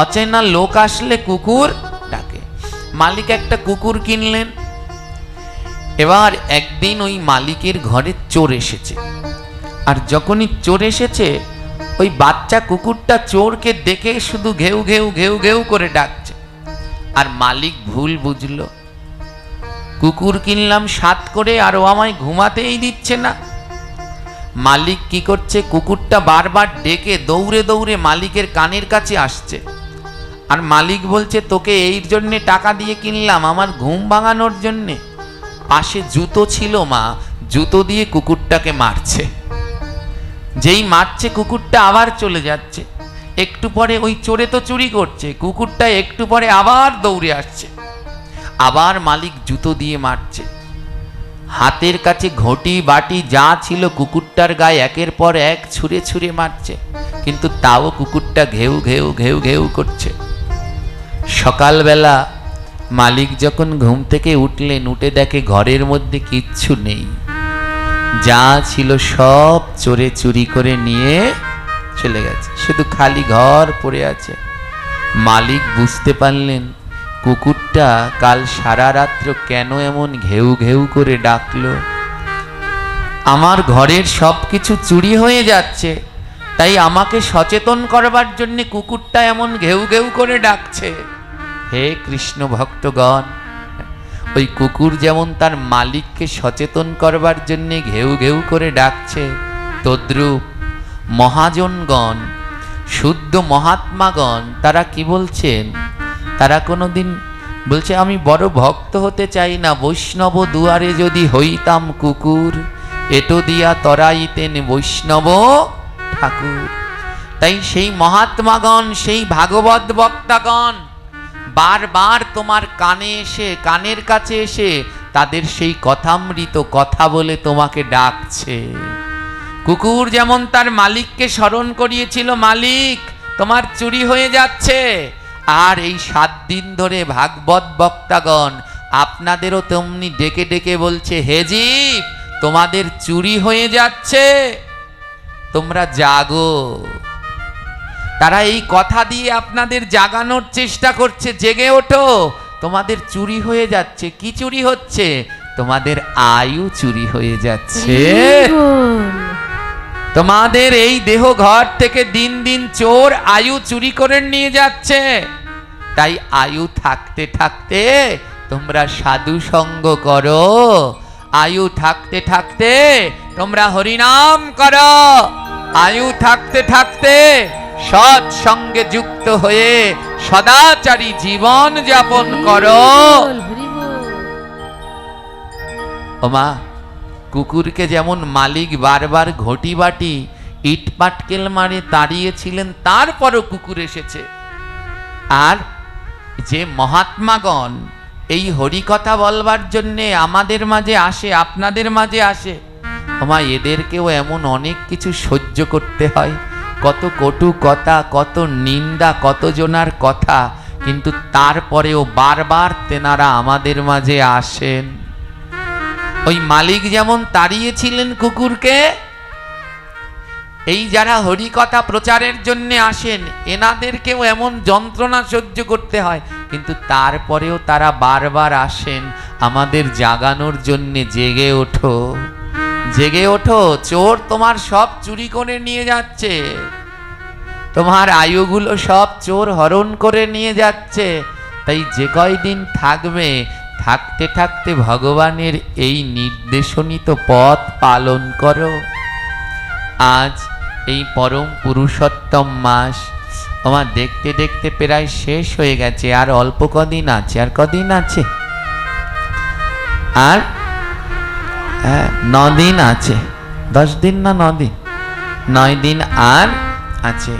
অচেনা লোক আসলে কুকুর ডাকে। মালিক একটা কুকুর কিনলেন। এবার একদিন ওই মালিকের ঘরে চোর এসেছে। আর যখনই চোর এসেছে, ওই বাচ্চা কুকুরটা চোরকে দেখে শুধু ঘেউ ঘেউ ঘেউ ঘেউ করে ডাকছে। আর মালিক ভুল বুঝল, কুকুর কিনলাম 7 করে আর ও আমায় ঘুমাতেই দিচ্ছে না। মালিক কি করছে? কুকুরটা বারবার ডেকে দৌড়ে দৌড়ে মালিকের কানের কাছে আসছে। আর মালিক বলছে, তোকে এই জন্যে টাকা দিয়ে কিনলাম, আমার ঘুম ভাঙানোর জন্যে। পাশে জুতো ছিল, মা জুতো দিয়ে কুকুরটাকে মারছে। যেই মারছে কুকুরটা আবার চলে যাচ্ছে। একটু পরে ওই চোরে তো চুরি করছে, কুকুরটা একটু পরে আবার দৌড়ে আসছে। আবার মালিক জুতো দিয়ে মারছে। হাতের কাছে ঘটি বাটি যা ছিল কুকুরটার গায়ে একের পর এক ছুঁড়ে ছুঁড়ে মারছে, কিন্তু তাও কুকুরটা ঘেউ ঘেউ ঘেউ ঘেউ করছে। সকালবেলা মালিক যখন ঘুম থেকে উঠলেন, উঠে দেখে ঘরের মধ্যে কিচ্ছু নেই। যা ছিল সব চোরে চুরি করে নিয়ে চলে গেছে, শুধু খালি ঘর পড়ে আছে। মালিক বুঝতে পারলেন কুকুরটা কাল সারা রাত্র কেন এমন ঘেউ ঘেউ করে ডাকলো। আমার ঘরের সব কিছু চুরি হয়ে যাচ্ছে, তাই আমাকে সচেতন করবার জন্য কুকুরটা এমন ঘেউ ঘেউ করে ডাকছে। হে কৃষ্ণ ভক্তগণ, ওই কুকুর যেমন তার মালিককে সচেতন করবার জন্য ঘেউ ঘেউ করে ডাকছে, তদ্রূপ মহাজনগণ, শুদ্ধ মহাত্মাগণ, তারা কি বলছেন? তারা কোনোদিন বলছে, আমি বড় ভক্ত হতে চাই না, বৈষ্ণব দুয়ারে যদি হইতাম কুকুর, এটো দিয়া তরাইতেন বৈষ্ণব ঠাকুর। তাই সেই মহাত্মাগণ, সেই ভাগবত বক্তাগণ বারবার তোমার কানে এসে, কানের কাছে এসে তাদের সেই কথামৃত কথা বলে তোমাকে ডাকছে। কুকুর যেমন তার মালিককে স্মরণ করিয়েছিল, মালিক তোমার চুরি হয়ে যাচ্ছে। আর এই 7 দিন ধরে ভাগবত বক্তাগণ আপনাদেরও তেমনি ডেকে ডেকে বলছে, হে জীব, তোমাদের চুরি হয়ে যাচ্ছে, তোমরা জাগো। তারা এই কথা দিয়ে আপনাদের জাগানোর চেষ্টা করছে, জেগে ওঠো, তোমাদের চুরি হয়ে যাচ্ছে। কি চুরি হচ্ছে? তোমাদের আয়ু চুরি হয়ে যাচ্ছে। তোমাদের এই দেহ ঘর থেকে দিন দিন চোর আয়ু চুরি করে নিয়ে যাচ্ছে। তাই আয়ু থাকতে থাকতে তোমরা সাধু সঙ্গ করো, আয়ু থাকতে থাকতে তোমরা হরিনাম করো, আয়ু থাকতে থাকতে সৎ সঙ্গে যুক্ত হয়ে সদাচারী জীবন যাপন করো। ওমা, কুকুরকে যেমন মালিক বারবার ঘটি বাটি ইট পাটকেল মারে তাড়িয়েছিলেন, তারপরও কুকুর এসেছে। আর যে মহাত্মাগণ এই হরিকথা বলবার জন্যে আমাদের মাঝে আসে, আপনাদের মাঝে আসে, ওমা এদেরকেও এমন অনেক কিছু সহ্য করতে হয়, কত কটু কথা, কত নিন্দা, কত জনার কথা, কিন্তু তারপরেও বারবার তেনারা আমাদের মাঝে আসেন। ওই মালিক যেমন তাড়িয়েছিলেন কুকুরকে, এই যারা হরিকথা প্রচারের জন্য আসেন এনাদেরকেও এমন যন্ত্রণা সহ্য করতে হয়, কিন্তু তারপরেও তারা বারবার আসেন আমাদের জাগানোর জন্যে। জেগে ওঠো, জেগে ওঠো, চোর তোমার সব চুরি করে নিয়ে যাচ্ছে, তোমার আয়ুগুলো সব চোর হরণ করে নিয়ে যাচ্ছে। তাই যে কয়দিন থাকবে, থাকতে থাকতে ভগবানের এই নির্দেশনিত পথ পালন করো। আজ এই পরম পুরুষোত্তম মাস আমার দেখতে দেখতে প্রায় শেষ হয়ে গেছে। আর অল্প কদিন আছে, আর কদিন আছে, আর 9 দিন আছে। 10 দিন না 9 দিন, 9 দিন আর আছে।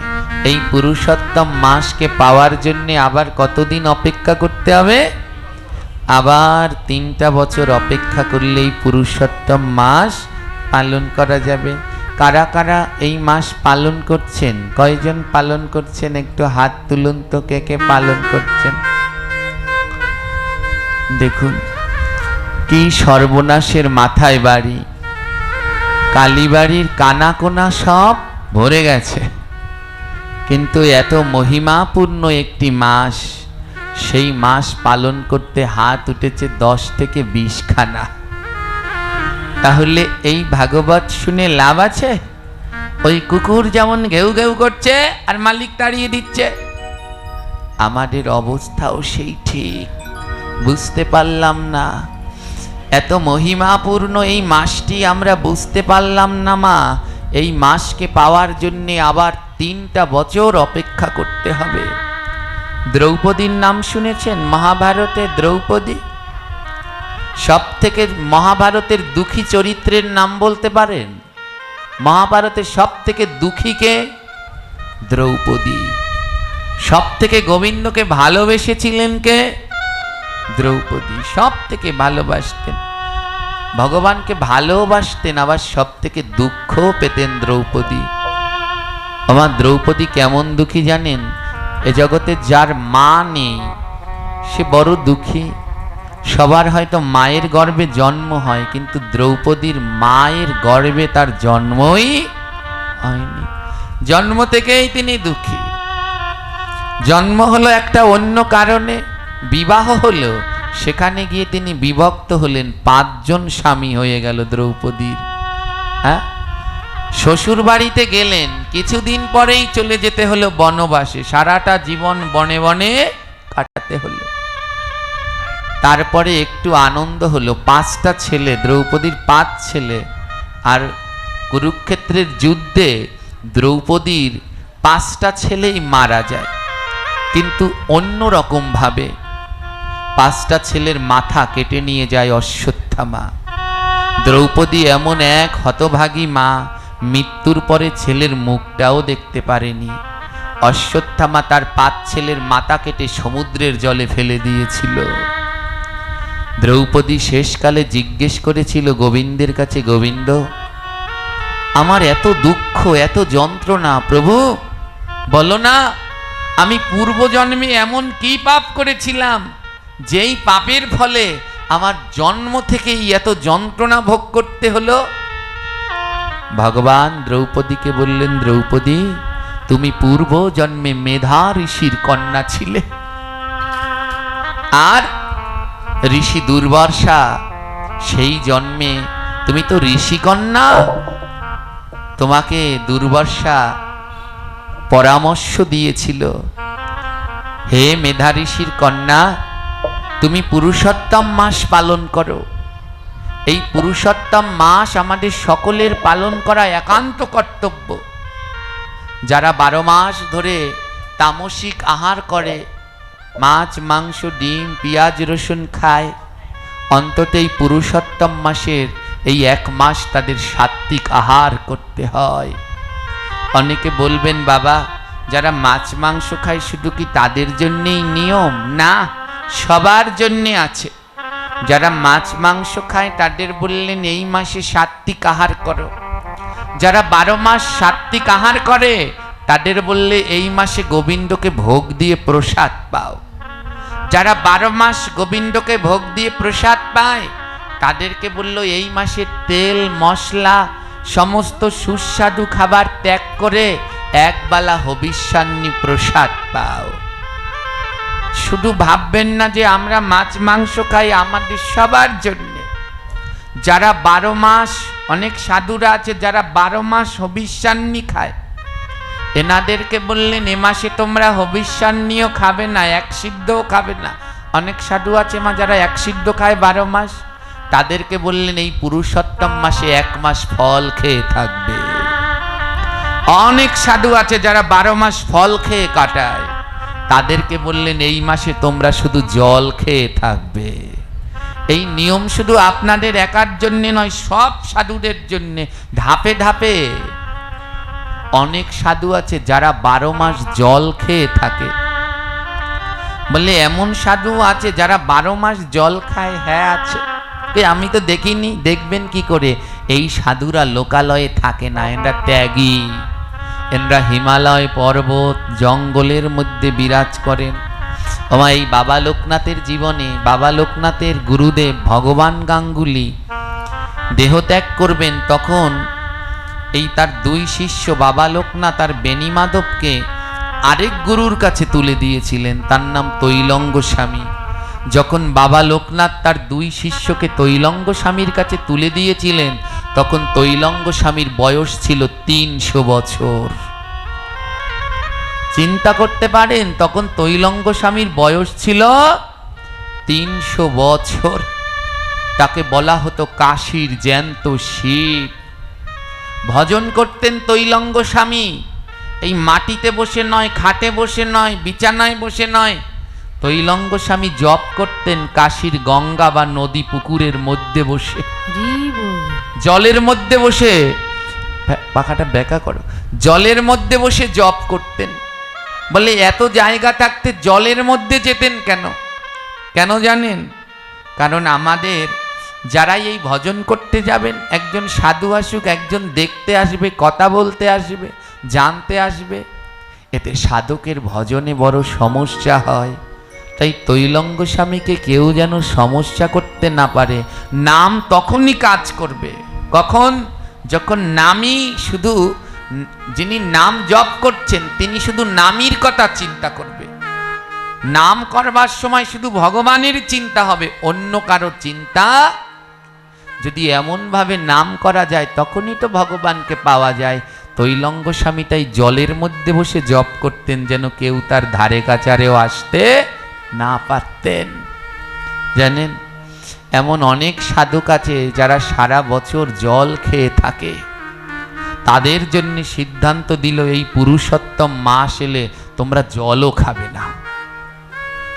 এই পুরুষোত্তম মাসকে পাওয়ার জন্য আবার কতদিন অপেক্ষা করতে হবে? আবার 3টা বছর অপেক্ষা করলেই পুরুষোত্তম মাস পালন করা যাবে। কারা কারা এই মাস পালন করছেন? কয়জন পালন করছেন? একটু হাত তুলুন তো, কে কে পালন করছেন? দেখুন কি সর্বনাশের মাথায় বাড়ি, কালীবাড়ির কানাকোনা সব ভরে গেছে, কিন্তু এত মহিমাপূর্ণ একটি মাস, সেই মাস পালন করতে হাত উঠেছে 10 থেকে 20 খানা। তাহলে এই ভাগবত শুনে লাভ আছে? ওই কুকুর যেমন ঘেউ ঘেউ করছে আর মালিক তাড়িয়ে দিচ্ছে, আমাদের অবস্থাও সেই ঠিক। বুঝতে পারলাম না, এত মহিমাপূর্ণ এই মাসটি আমরা বুঝতে পারলাম না মা। এই মাসকে পাওয়ার জন্য আবার 3টা বছর অপেক্ষা করতে হবে। দ্রৌপদীর নাম শুনেছেন? মহাভারতে দ্রৌপদী সব থেকে, মহাভারতের দুঃখী চরিত্রের নাম বলতে পারেন? মহাভারতের সব থেকে দুঃখীকে? দ্রৌপদী। সব থেকে গোবিন্দকে ভালোবেসেছিলেন কে? দ্রৌপদী। সব থেকে ভালোবাসতেন, ভগবানকে ভালোবাসতেন, আবার সব থেকে দুঃখ পেতেন দ্রৌপদী। আমার দ্রৌপদী কেমন দুঃখী জানেন? এ জগতে যার মা নেই সে বড় দুঃখী। সবার হয়তো মায়ের গর্ভে জন্ম হয়, কিন্তু দ্রৌপদীর মায়ের গর্ভে তার জন্মই হয়নি। জন্ম থেকেই তিনি দুঃখী। জন্ম হলো একটা অন্য কারণে, বিবাহ হলো, সেখানে গিয়ে তিনি বিভক্ত হলেন, 5 জন স্বামী হয়ে গেল দ্রৌপদীর। হ্যাঁ, শ্বশুর বাড়িতে গেলেন, কিছুদিন পরেই চলে যেতে হলো বনবাসে, সারাটা জীবন বনে বনে কাটাতে হলো। তারপরে একটু আনন্দ হলো, 5টা ছেলে, দ্রৌপদীর 5 ছেলে। আর কুরুক্ষেত্রের যুদ্ধে দ্রৌপদীর 5টা ছেলেই মারা যায়, কিন্তু অন্য রকম ভাবে। 5টা ছেলের মাথা কেটে নিয়ে যায় অশ্বত্থামা। দ্রৌপদী এমন এক হতভাগী মা, মৃত্যুর পরে ছেলের মুখটাও দেখতে পারেনি। অশ্বত্থামা তার 5 ছেলের মাথা কেটে সমুদ্রের জলে ফেলে দিয়েছিল। দ্রৌপদী শেষকালে জিজ্ঞেস করেছিল গোবিন্দের কাছে, গোবিন্দ, আমার এত দুঃখ, এত যন্ত্রণা, প্রভু বলো না, আমি পূর্বজন্মে এমন কি পাপ করেছিলাম যেই পাপের ফলে আমার জন্ম থেকেই এত যন্ত্রণা ভোগ করতে হলো? ভগবান দ্রৌপদীকে বললেন, দ্রৌপদী, তুমি পূর্ব জন্মে মেধা ঋষির কন্যা ছিলে, আর ঋষি দুর্বাসা সেই জন্মে তুমি তো ঋষি কন্যা। তোমাকে দুর্বাসা পরামর্শ দিয়েছিল, হে মেধা ঋষির কন্যা, তুমি পুরুষোত্তম মাস পালন করো। এই পুরুষোত্তম মাস আমাদের সকলের পালন করা একান্ত কর্তব্য। যারা 12 মাস ধরে তামসিক আহার করে, মাছ মাংস ডিম পেঁয়াজ রসুন খায়, অন্তত এই পুরুষোত্তম মাসের এই 1 মাস তাদের সাত্ত্বিক আহার করতে হয়। অনেকে বলবেন, বাবা যারা মাছ মাংস খায় শুধু কি তাদের জন্যেই নিয়ম? না, সবার জন্যে আছে। যারা মাছ মাংস খায় তাদের বললেন এই মাসে সাত্ত্বিক আহার করো। যারা 12 মাস সাত্ত্বিক আহার করে তাদের বললে এই মাসে গোবিন্দকে ভোগ দিয়ে প্রসাদ পাও। যারা 12 মাস গোবিন্দকে ভোগ দিয়ে প্রসাদ পায় তাদেরকে বলল এই মাসে তেল মশলা সমস্ত সুস্বাদু খাবার ত্যাগ করে একবেলা হবিষ্যান্নী প্রসাদ পাও। শুধু ভাববেন না যে আমরা মাছ মাংস খাই, আমাদের সবার জন্য। যারা 12 মাস, অনেক সাধুরা আছে যারা 12 মাস হবিষ্যান্নী খায়, এনাদেরকে বললেন এ মাসে তোমরা হবিষ্যান্নীও খাবে না, 1 সিদ্ধও খাবে না। অনেক সাধু আছে মা যারা 1 সিদ্ধ খায় 12 মাস, তাদেরকে বললেন এই পুরুষোত্তম মাসে 1 মাস ফল খেয়ে থাকবে। অনেক সাধু আছে যারা 12 মাস ফল খেয়ে কাটায়, তাদেরকে বললেন এই মাসে তোমরা শুধু জল খেয়ে থাকবে। এই নিয়ম শুধু আপনাদের একার জন্য নয়, সব সাধুদের জন্য ধাপে ধাপে। অনেক সাধু আছে যারা 12 মাস জল খেয়ে থাকে। বললে এমন সাধু আছে যারা 12 মাস জল খায়? হ্যাঁ আছে। আমি তো দেখিনি, দেখবেন কি করে? এই সাধুরা লোকালয়ে থাকে না, এরা ত্যাগী, এরা হিমালয় পর্বত জঙ্গলের মধ্যে বিরাজ করেন। আমার এই বাবা লোকনাথের জীবনে, বাবা লোকনাথের গুরুদেব ভগবান গাঙ্গুলি দেহত্যাগ করবেন, তখন এই তার 2 শিষ্য বাবা লোকনাথ আর বেনি মাধবকে আরেক গুরুর কাছে তুলে দিয়েছিলেন, তার নাম তৈলঙ্গ স্বামী। যখন বাবা লোকনাথ তার 2 শিষ্যকে তৈলঙ্গ স্বামীর কাছে তুলে দিয়েছিলেন, তখন তৈলঙ্গ স্বামীর বয়স ছিল 300 বছর। চিন্তা করতে পারেন, তখন তৈলঙ্গ স্বামীর বয়স ছিল 300 বছর। তাকে বলা হতো কাশীর জ্যান্ত শিব। ভজন করতেন তৈলঙ্গ স্বামী, এই মাটিতে বসে নয়, খাটে বসে নয়, বিছানায় বসে নয়। তৈলঙ্গ স্বামী জপ করতেন কাশীর গঙ্গা বা নদী পুকুরের মধ্যে বসে, জলের মধ্যে বসে। পাখাটা ব্যাকা করো। জলের মধ্যে বসে জপ করতেন। বলে এত জায়গা থাকতে জলের মধ্যে যেতেন কেন? কেন জানেন? কারণ আমাদের যারা এই ভজন করতে যাবেন, একজন সাধু আসুক, একজন দেখতে আসবে, কথা বলতে আসবে, জানতে আসবে, এতে সাধকের ভজনে বড় সমস্যা হয়। তাই তৈলঙ্গ স্বামীকে কেউ যেন সমস্যা করতে না পারে। নাম তখনই কাজ করবে, কখন? যখন নামই শুধু, যিনি নাম জপ করছেন তিনি শুধু নামীর কথা চিন্তা করবে। নাম করবার সময় শুধু ভগবানের চিন্তা হবে, অন্য কারো চিন্তা। যদি এমন ভাবে নাম করা যায় তখনই তো ভগবানকে পাওয়া যায়। তৈলঙ্গ স্বামী তাই জলের মধ্যে বসে জপ করতেন, যেন কেউ তার ধারে কাছারেও আসতে না পারতেন। জানেন, এমন অনেক সাধক আছে যারা সারা বছর জল খেয়ে থাকে। তাদের জন্য সিদ্ধান্ত দিল এই পুরুষোত্তম মাস এলে তোমরা জলও খাবে না,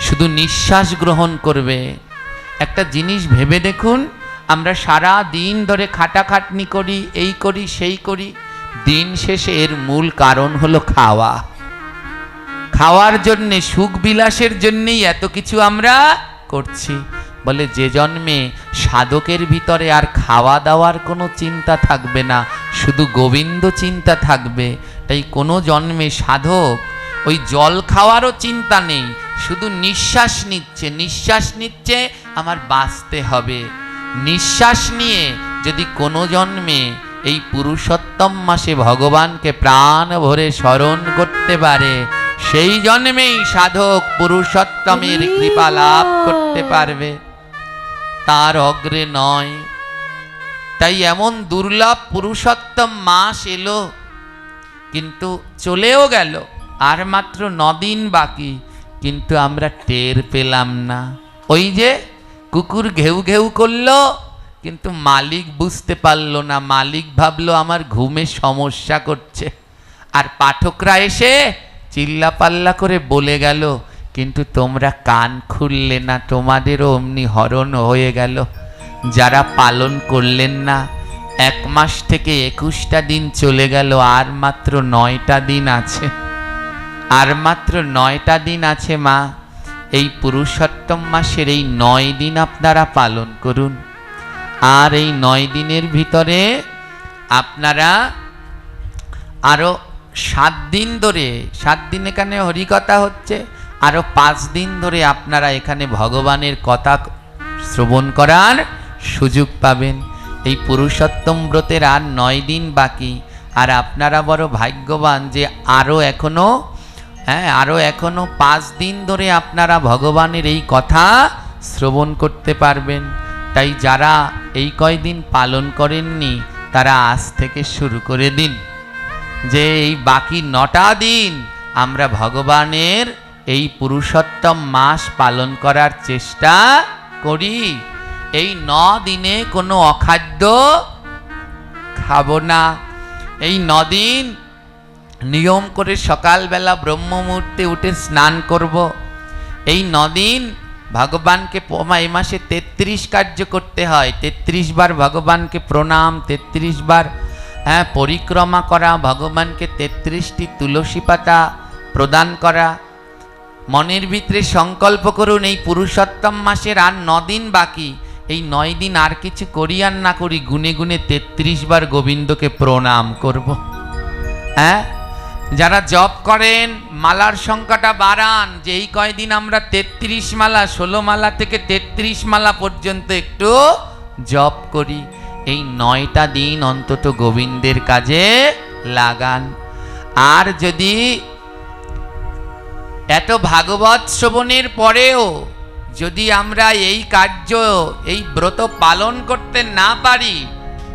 শুধু নিঃশ্বাস গ্রহণ করবে। একটা জিনিস ভেবে দেখুন, আমরা সারা দিন ধরে খাটাখাটনি করি, এই করি সেই করি, দিন শেষে এর মূল কারণ হলো খাওয়া। খাওয়ার জন্যে, সুখ বিলাসের জন্যেই এত কিছু আমরা করছি। বলে যে জন্মে সাধকের ভিতরে আর খাওয়া দাওয়ার কোনো চিন্তা থাকবে না, শুধু গোবিন্দ চিন্তা থাকবে, তাই কোনো জন্মে সাধক ওই জল খাওয়ারও চিন্তা নেই, শুধু নিঃশ্বাস নিচ্ছে, নিঃশ্বাস নিচ্ছে, আমার বাঁচতে হবে। নিঃশ্বাস নিয়ে যদি কোনো জন্মে এই পুরুষোত্তম মাসে ভগবানকে প্রাণ ভরে স্মরণ করতে পারে, সেই জন্মেই সাধক পুরুষোত্তমের কৃপা লাভ করতে পারবে, তার অগ্রে নয়। তাই এমন দুর্লভ পুরুষোত্তম মাস এলো, কিন্তু চলেও গেল, আর মাত্র 9 দিন বাকি, কিন্তু আমরা টের পেলাম না। ওই যে কুকুর ঘেউ ঘেউ করলো, কিন্তু মালিক বুঝতে পারলো না, মালিক ভাবলো আমার ঘুমে সমস্যা করছে, আর পাঠকরা এসে চিল্লাপাল্লা করে বলে গেল, কিন্তু তোমরা কান খুললে না, তোমাদেরও অমনি হরণ হয়ে গেল। যারা পালন করলেন না, 1 মাস থেকে 21টা দিন চলে গেল, আর মাত্র 9টা দিন আছে, আর মাত্র 9টা দিন আছে। মা, এই পুরুষোত্তম মাসের এই 9 দিন আপনারা পালন করুন, আর এই 9 দিনের ভিতরে আপনারা আরো 7 দিন ধরে, 7 দিন এখানে হরিকথা হচ্ছে, আরো 5 দিন ধরে আপনারা এখানে ভগবানের কথা শ্রবণ করার সুযোগ পাবেন। এই পুরুষোত্তম ব্রতের আর 9 দিন বাকি, আর আপনারা বড় ভাগ্যবান যে আরো এখনো 5 দিন ধরে আপনারা ভগবানের এই কথা শ্রবণ করতে পারবেন। তাই যারা এই কয়দিন পালন করেননি, তারা আজ থেকে শুরু করে দিন, যে এই বাকি 9টা দিন আমরা ভগবানের এই পুরুষোত্তম মাস পালন করার চেষ্টা করি। এই 9 দিনে কোনো অখাদ্য খাবো না। এই 9 দিন নিয়ম করে সকালবেলা ব্রহ্ম মুহূর্তে উঠে স্নান করব। এই 9 দিন ভগবানকে এই মাসে 33 কার্য করতে হয়। 33 বার ভগবানকে প্রণাম, 33 বার পরিক্রমা করা, ভগবানকে 33টি তুলসী পাতা প্রদান করা। মনের ভিতরে সংকল্প করুন, এই পুরুষোত্তম মাসের আর 9 দিন বাকি। এই 9 দিন আর কিছু করি আর না করি, গুনে গুনে 33 বার গোবিন্দকে প্রণাম করব। যারা জপ করেন মালার সংখ্যাটা বাড়ান, যে এই কয়দিন আমরা 33 মালা, 16 মালা থেকে 33 মালা পর্যন্ত একটু জপ করি। এই 9টা দিন অন্তত গোবিন্দের কাজে লাগান। আর যদি এত ভাগবত শ্রবণের পরেও যদি আমরা এই কার্য, এই ব্রত পালন করতে না পারি,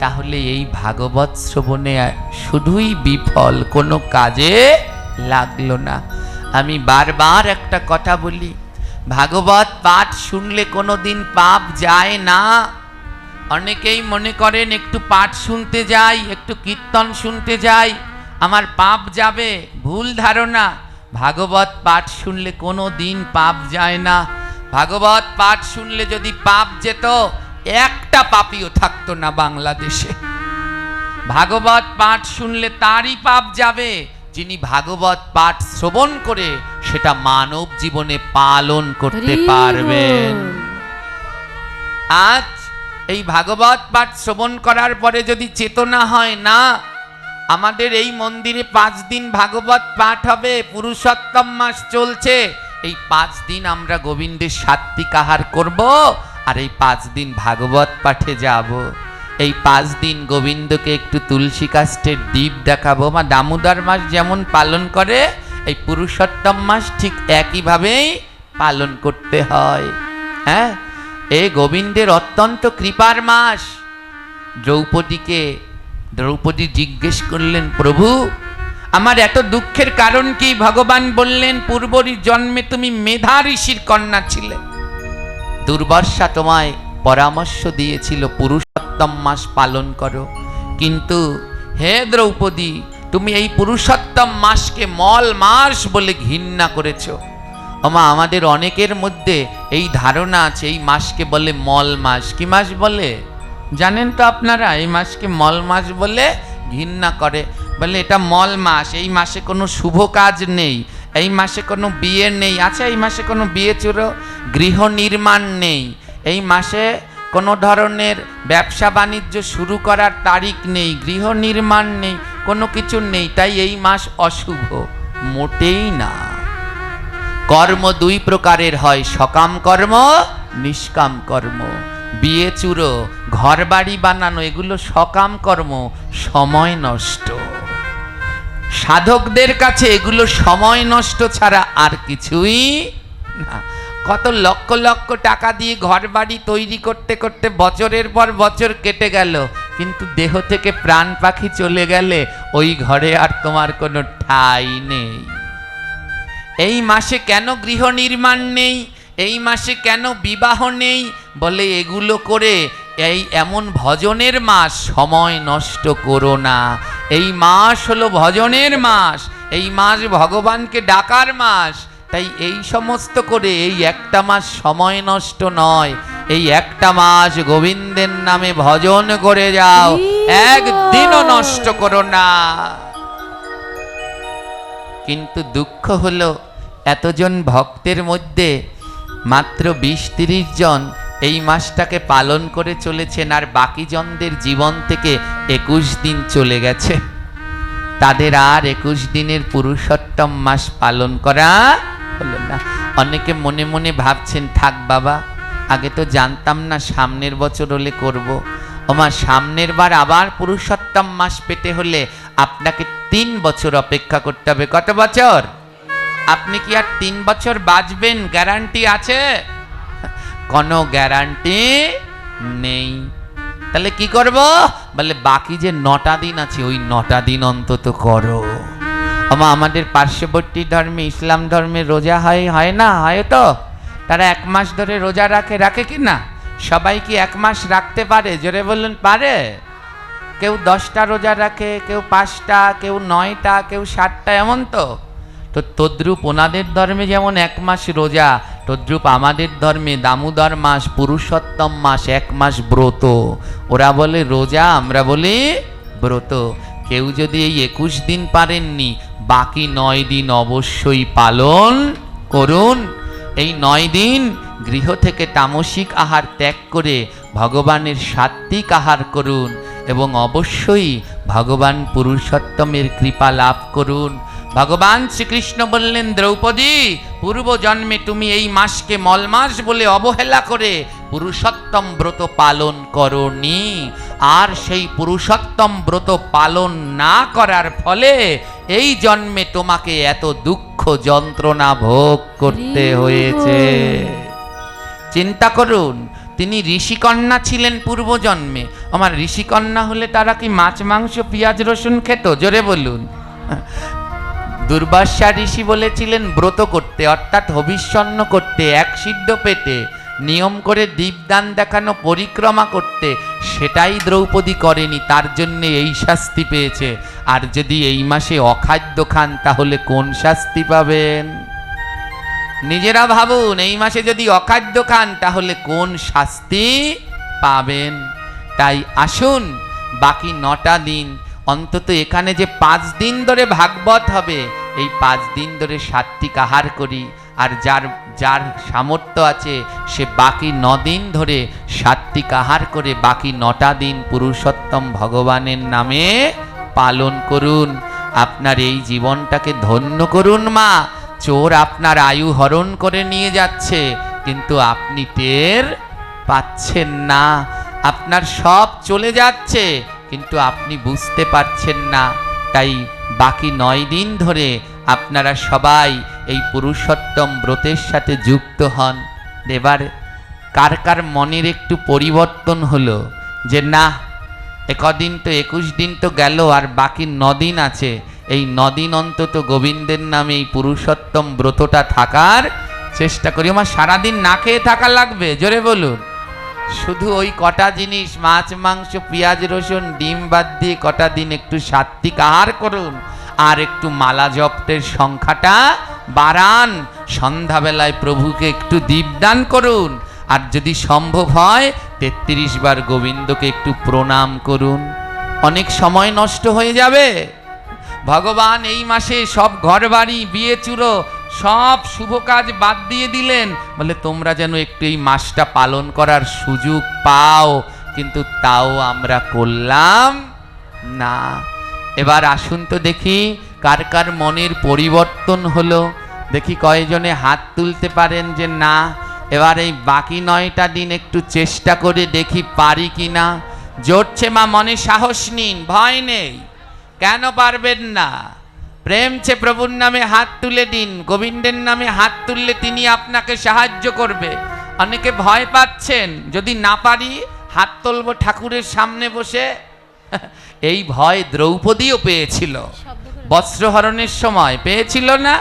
তাহলে এই ভাগবত শ্রবণে শুধুই বিফল, কোনো কাজে লাগলো না। আমি বারবার একটা কথা বলি, ভাগবত পাঠ শুনলে কোনো দিন পাপ যায় না। অনেকেই মনে করেন একটু পাঠ শুনতে যাই, একটু কীর্তন শুনতে যাই, আমার পাপ যাবে। ভুল ধারণা। ভাগবত পাঠ শুনলে কোনো দিন পাপ যায় না। ভাগবত পাঠ শুনলে যদি পাপ যেত, একটা পাপীও থাকতো না বাংলাদেশে। ভাগবত পাঠ শুনলে তারই পাপ যাবে যিনি ভাগবত পাঠ শ্রবণ করে সেটা মানব জীবনে পালন করতে পারবেন। আজ এই ভাগবত পাঠ শ্রবণ করার পরে যদি চেতনা হয় না, আমাদের এই মন্দিরে 5 দিন ভাগবত পাঠ হবে, পুরুষোত্তম মাস চলছে, এই 5 দিন আমরা গোবিন্দের সাত্বিক আহার করব, আর এই 5 দিন ভাগবত পাঠে যাব। এই 5 দিন গোবিন্দকে একটু তুলসী কাষ্ঠের দীপ দেখাবো। মা দামোদর মাস যেমন পালন করে, এই পুরুষোত্তম মাস ঠিক একইভাবেই পালন করতে হয়। এই গোবিন্দের অত্যন্ত কৃপার মাস। দ্রৌপদী জিজ্ঞেস করলেন, প্রভু আমার এত দুঃখের কারণ কি? ভগবান বললেন, পূর্বরই জন্মে তুমি মেধা ঋষির কন্যা ছিলে, দুর্বাসা তোমায় পরামর্শ দিয়েছিল পুরুষোত্তম মাস পালন করো, কিন্তু হে দ্রৌপদী, তুমি এই পুরুষোত্তম মাসকে মল মাস বলে ঘৃণা করেছ। ওমা, আমাদের অনেকের মধ্যে এই ধারণা আছে এই মাসকে বলে মল মাস। কি মাস বলে জানেন তো আপনারা? এই মাসকে মল মাস বলে ঘৃণা করে, বলে এটা মল মাস, এই মাসে কোনো শুভ কাজ নেই, এই মাসে কোনো বিয়ে নেই। আচ্ছা, এই মাসে কোনো বিয়ে চুরো, গৃহ নির্মাণ নেই, এই মাসে কোনো ধরনের ব্যবসা বাণিজ্য শুরু করার তারিখ নেই, গৃহ নির্মাণ নেই, কোনো কিছু নেই, তাই এই মাস অশুভ। মোটেই না। কর্ম 2 প্রকারের হয়, সকাম কর্ম, নিষ্কাম কর্ম। বিয়ে চুরো, ঘর বাড়ি বানানো, এগুলো সকাম কর্ম, সময় নষ্ট। সাধকদের কাছে এগুলো সময় নষ্ট ছাড়া আর কিছুই না। কত লক্ষ লক্ষ টাকা দিয়ে ঘর বাড়ি তৈরি করতে করতে বছরের পর বছর কেটে গেল, কিন্তু দেহ থেকে প্রাণ পাখি চলে গেলে ওই ঘরে আর তোমার কোনো ঠাঁই নেই। এই মাসে কেন গৃহ নির্মাণ নেই, এই মাসে কেন বিবাহ নেই? বলে এগুলো করে এই এমন ভজনের মাস, সময় নষ্ট করো না। এই মাস হলো ভজনের মাস, এই মাস ভগবানকে ডাকার মাস, তাই এই সমস্ত করে এই একটা মাস সময় নষ্ট নয়, এই একটা মাস গোবিন্দের নামে ভজন করে যাও, একদিনও নষ্ট করো না। কিন্তু দুঃখ হলো এতজন ভক্তের মধ্যে মাত্র 20-30 জন এই মাসটাকে পালন করে চলেছেন, আর বাকি জনদের জীবন থেকে 21 দিন চলে গেছে। তাদের আর 21 দিনের পুরুষোত্তম মাস পালন করা হলো না। অনেকে মনে মনে ভাবছেন, থাক বাবা, আগে তো জানতাম না, সামনের বছর হলে করব। ওমা, সামনের বার আবার পুরুষোত্তম মাস পেতে হলে আপনাকে 3 বছর অপেক্ষা করতে হবে। কত বছর? আপনি কি আর 3 বছর বাঁচবেন গ্যারান্টি আছে? কোনো গ্যারান্টি নেই। তাহলে কি করব? বলে বাকি যে 9টা দিন আছে, ওই 9টা দিন অন্তত করো। আমাদের পার্শ্ববর্তী ধর্মে, ইসলাম ধর্মে রোজা হয় না? হয় তো। তারা 1 মাস ধরে রোজা রাখে কি না? সবাই কি 1 মাস রাখতে পারে? জোরে বলুন, পারে? কেউ 10টা রোজা রাখে, কেউ 5টা, কেউ 9টা, কেউ 7টা, এমন তো। তো তদ্রূপ ওনাদের ধর্মে যেমন 1 মাস রোজা, তদ্রূপ আমাদের ধর্মে দামোদর মাস, পুরুষোত্তম মাস, 1 মাস ব্রত। ওরা বলে রোজা, আমরা বলি ব্রত। কেউ যদি এই 21 দিন পারেননি, বাকি 9 দিন অবশ্যই পালন করুন। এই 9 দিন গৃহ থেকে তামসিক আহার ত্যাগ করে ভগবানের সাত্ত্বিক আহার করুন এবং অবশ্যই ভগবান পুরুষোত্তমের কৃপা লাভ করুন। ভগবান শ্রীকৃষ্ণ বললেন, দ্রৌপদী, পূর্ব জন্মে তুমি এই মাসকে মল মাস বলে অবহেলা করে পুরুষোত্তম ব্রত পালন করনি, আর সেই পুরুষোত্তম ব্রত পালন না করার ফলে এই জন্মে তোমাকে এত দুঃখ যন্ত্রণা ভোগ করতে হয়েছে। চিন্তা করুন, তিনি ঋষিকন্যা ছিলেন পূর্বজন্মে। আমার ঋষিকন্যা হলে তারা কি মাছ মাংস পেঁয়াজ রসুন খেত? জোরে বলুন। দুর্বাসা ঋষি বলেছিলেন ব্রত করতে, অর্থাৎ হবিষ্যন্ন করতে, এক সিদ্ধ পেতে, নিয়ম করে দীপদান দেখানো, পরিক্রমা করতে। সেটাই দ্রৌপদী করেনি, তার জন্য এই শাস্তি পেয়েছে। আর যদি এই মাসে অখাদ্য খান, তাহলে কোন শাস্তি পাবেন? নিজেরা ভাবুন, এই মাসে যদি অখাদ্য খান তাহলে কোন শাস্তি পাবেন? তাই আসুন, বাকি 9টা দিন অন্তত, এখানে যে 5 দিন ধরে ভাগবত হবে, এই 5 দিন ধরে সাত্ত্বিক আহার করি। আর যার যার সামর্থ্য আছে সে বাকি 9 দিন ধরে সাত্ত্বিক আহার করে বাকি 9টা দিন পুরুষোত্তম ভগবানের নামে পালন করুন। আপনার এই জীবনটাকে ধন্য করুন মা। চোর আপনার আয়ু হরণ করে নিয়ে যাচ্ছে, কিন্তু আপনি টের পাচ্ছেন না। আপনার সব চলে যাচ্ছে, কিন্তু আপনি বুঝতে পারছেন না। তাই বাকি 9 দিন ধরে আপনারা সবাই এই পুরুষোত্তম ব্রতের সাথে যুক্ত হন। এবার কার কার মনের একটু পরিবর্তন হলো যে না, কদিন তো 21 দিন তো গেল, আর বাকি 9 দিন আছে, এই 9 দিন অন্তত গোবিন্দের নামে এই পুরুষোত্তম ব্রতটা থাকার চেষ্টা করি। আমার সারাদিন না খেয়ে থাকা লাগবে, জোরে বলুন। শুধু ওই কটা জিনিস, মাছ মাংস পেঁয়াজ রসুন ডিম বাদ দিয়ে কটা দিন একটু সাত্ত্বিক আহার করুন, আর একটু মালা জপের সংখ্যাটা বাড়ান। সন্ধ্যাবেলায় প্রভুকে একটু দীপদান করুন, আর যদি সম্ভব হয় 33 বার গোবিন্দকে একটু প্রণাম করুন। অনেক সময় নষ্ট হয়ে যাবে। ভগবান এই মাসে সব ঘর বাড়ি বিয়ে চুরো সব শুভ কাজ বাদ দিয়ে দিলেন, বলে তোমরা যেন একটু এই মাসটা পালন করার সুযোগ পাও, কিন্তু তাও আমরা করলাম না। এবার আসুন তো দেখি কার কার মনের পরিবর্তন হলো। দেখি কয়জনে হাত তুলতে পারেন যে না, এবার এই বাকি 9টা দিন একটু চেষ্টা করে দেখি পারি কিনা। জোরছে মা, মনে সাহস নিন, ভয় নেই। কেন পারবেন না? প্রেমছে প্রভুর নামে হাত তুলে দিন। গোবিন্দের নামে হাত তুললে তিনি আপনাকে সাহায্য করবে। অনেকে ভয় পাচ্ছেন, যদি না পারি হাত তুলব ঠাকুরের সামনে বসে। এই ভয় দ্রৌপদীও পেয়েছিল, বস্ত্রহরণের সময় পেয়েছিল না?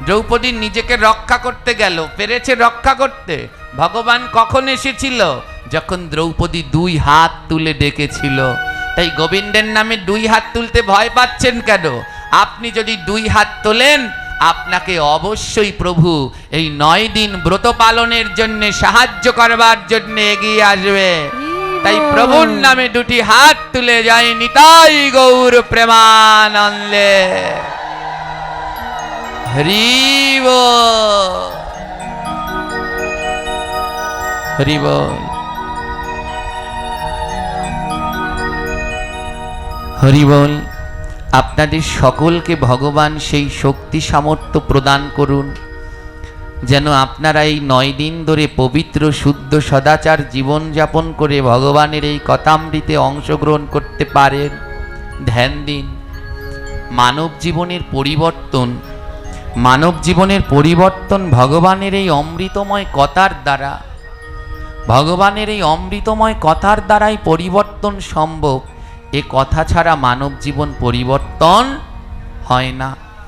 দ্রৌপদী নিজেকে রক্ষা করতে গেল, পেরেছে রক্ষা করতে। ভগবান কখন এসেছিল? যখন দ্রৌপদী 2 হাত তুলে ডেকেছিল। তাই গোবিন্দের নামে 2 হাত তুলতে ভয় পাচ্ছেন কেন? আপনি যদি 2 হাত তোলেন, আপনাকে অবশ্যই প্রভু এই 9 দিন ব্রত পালনের জন্য সাহায্য করবার জন্য এগিয়ে আসবে। তাই প্রভুর নামে 2টি হাত তুলে যাই, নিতাই গৌর প্রেমানন্দে। হরি বল, হরি বল, হরি বল। আপনাদের সকলকে ভগবান সেই শক্তি সামর্থ্য প্রদান করুন, যেন আপনারা এই 9 দিন ধরে পবিত্র শুদ্ধ সদাচার জীবনযাপন করে ভগবানের এই কথামৃতে অংশগ্রহণ করতে পারেন। ধ্যান দিন, মানব জীবনের পরিবর্তন ভগবানের এই অমৃতময় কথার দ্বারা, ভগবানের এই অমৃতময় কথার দ্বারাই পরিবর্তন সম্ভব। এ কথা ছাড়া মানব জীবন পরিবর্তন হয় না।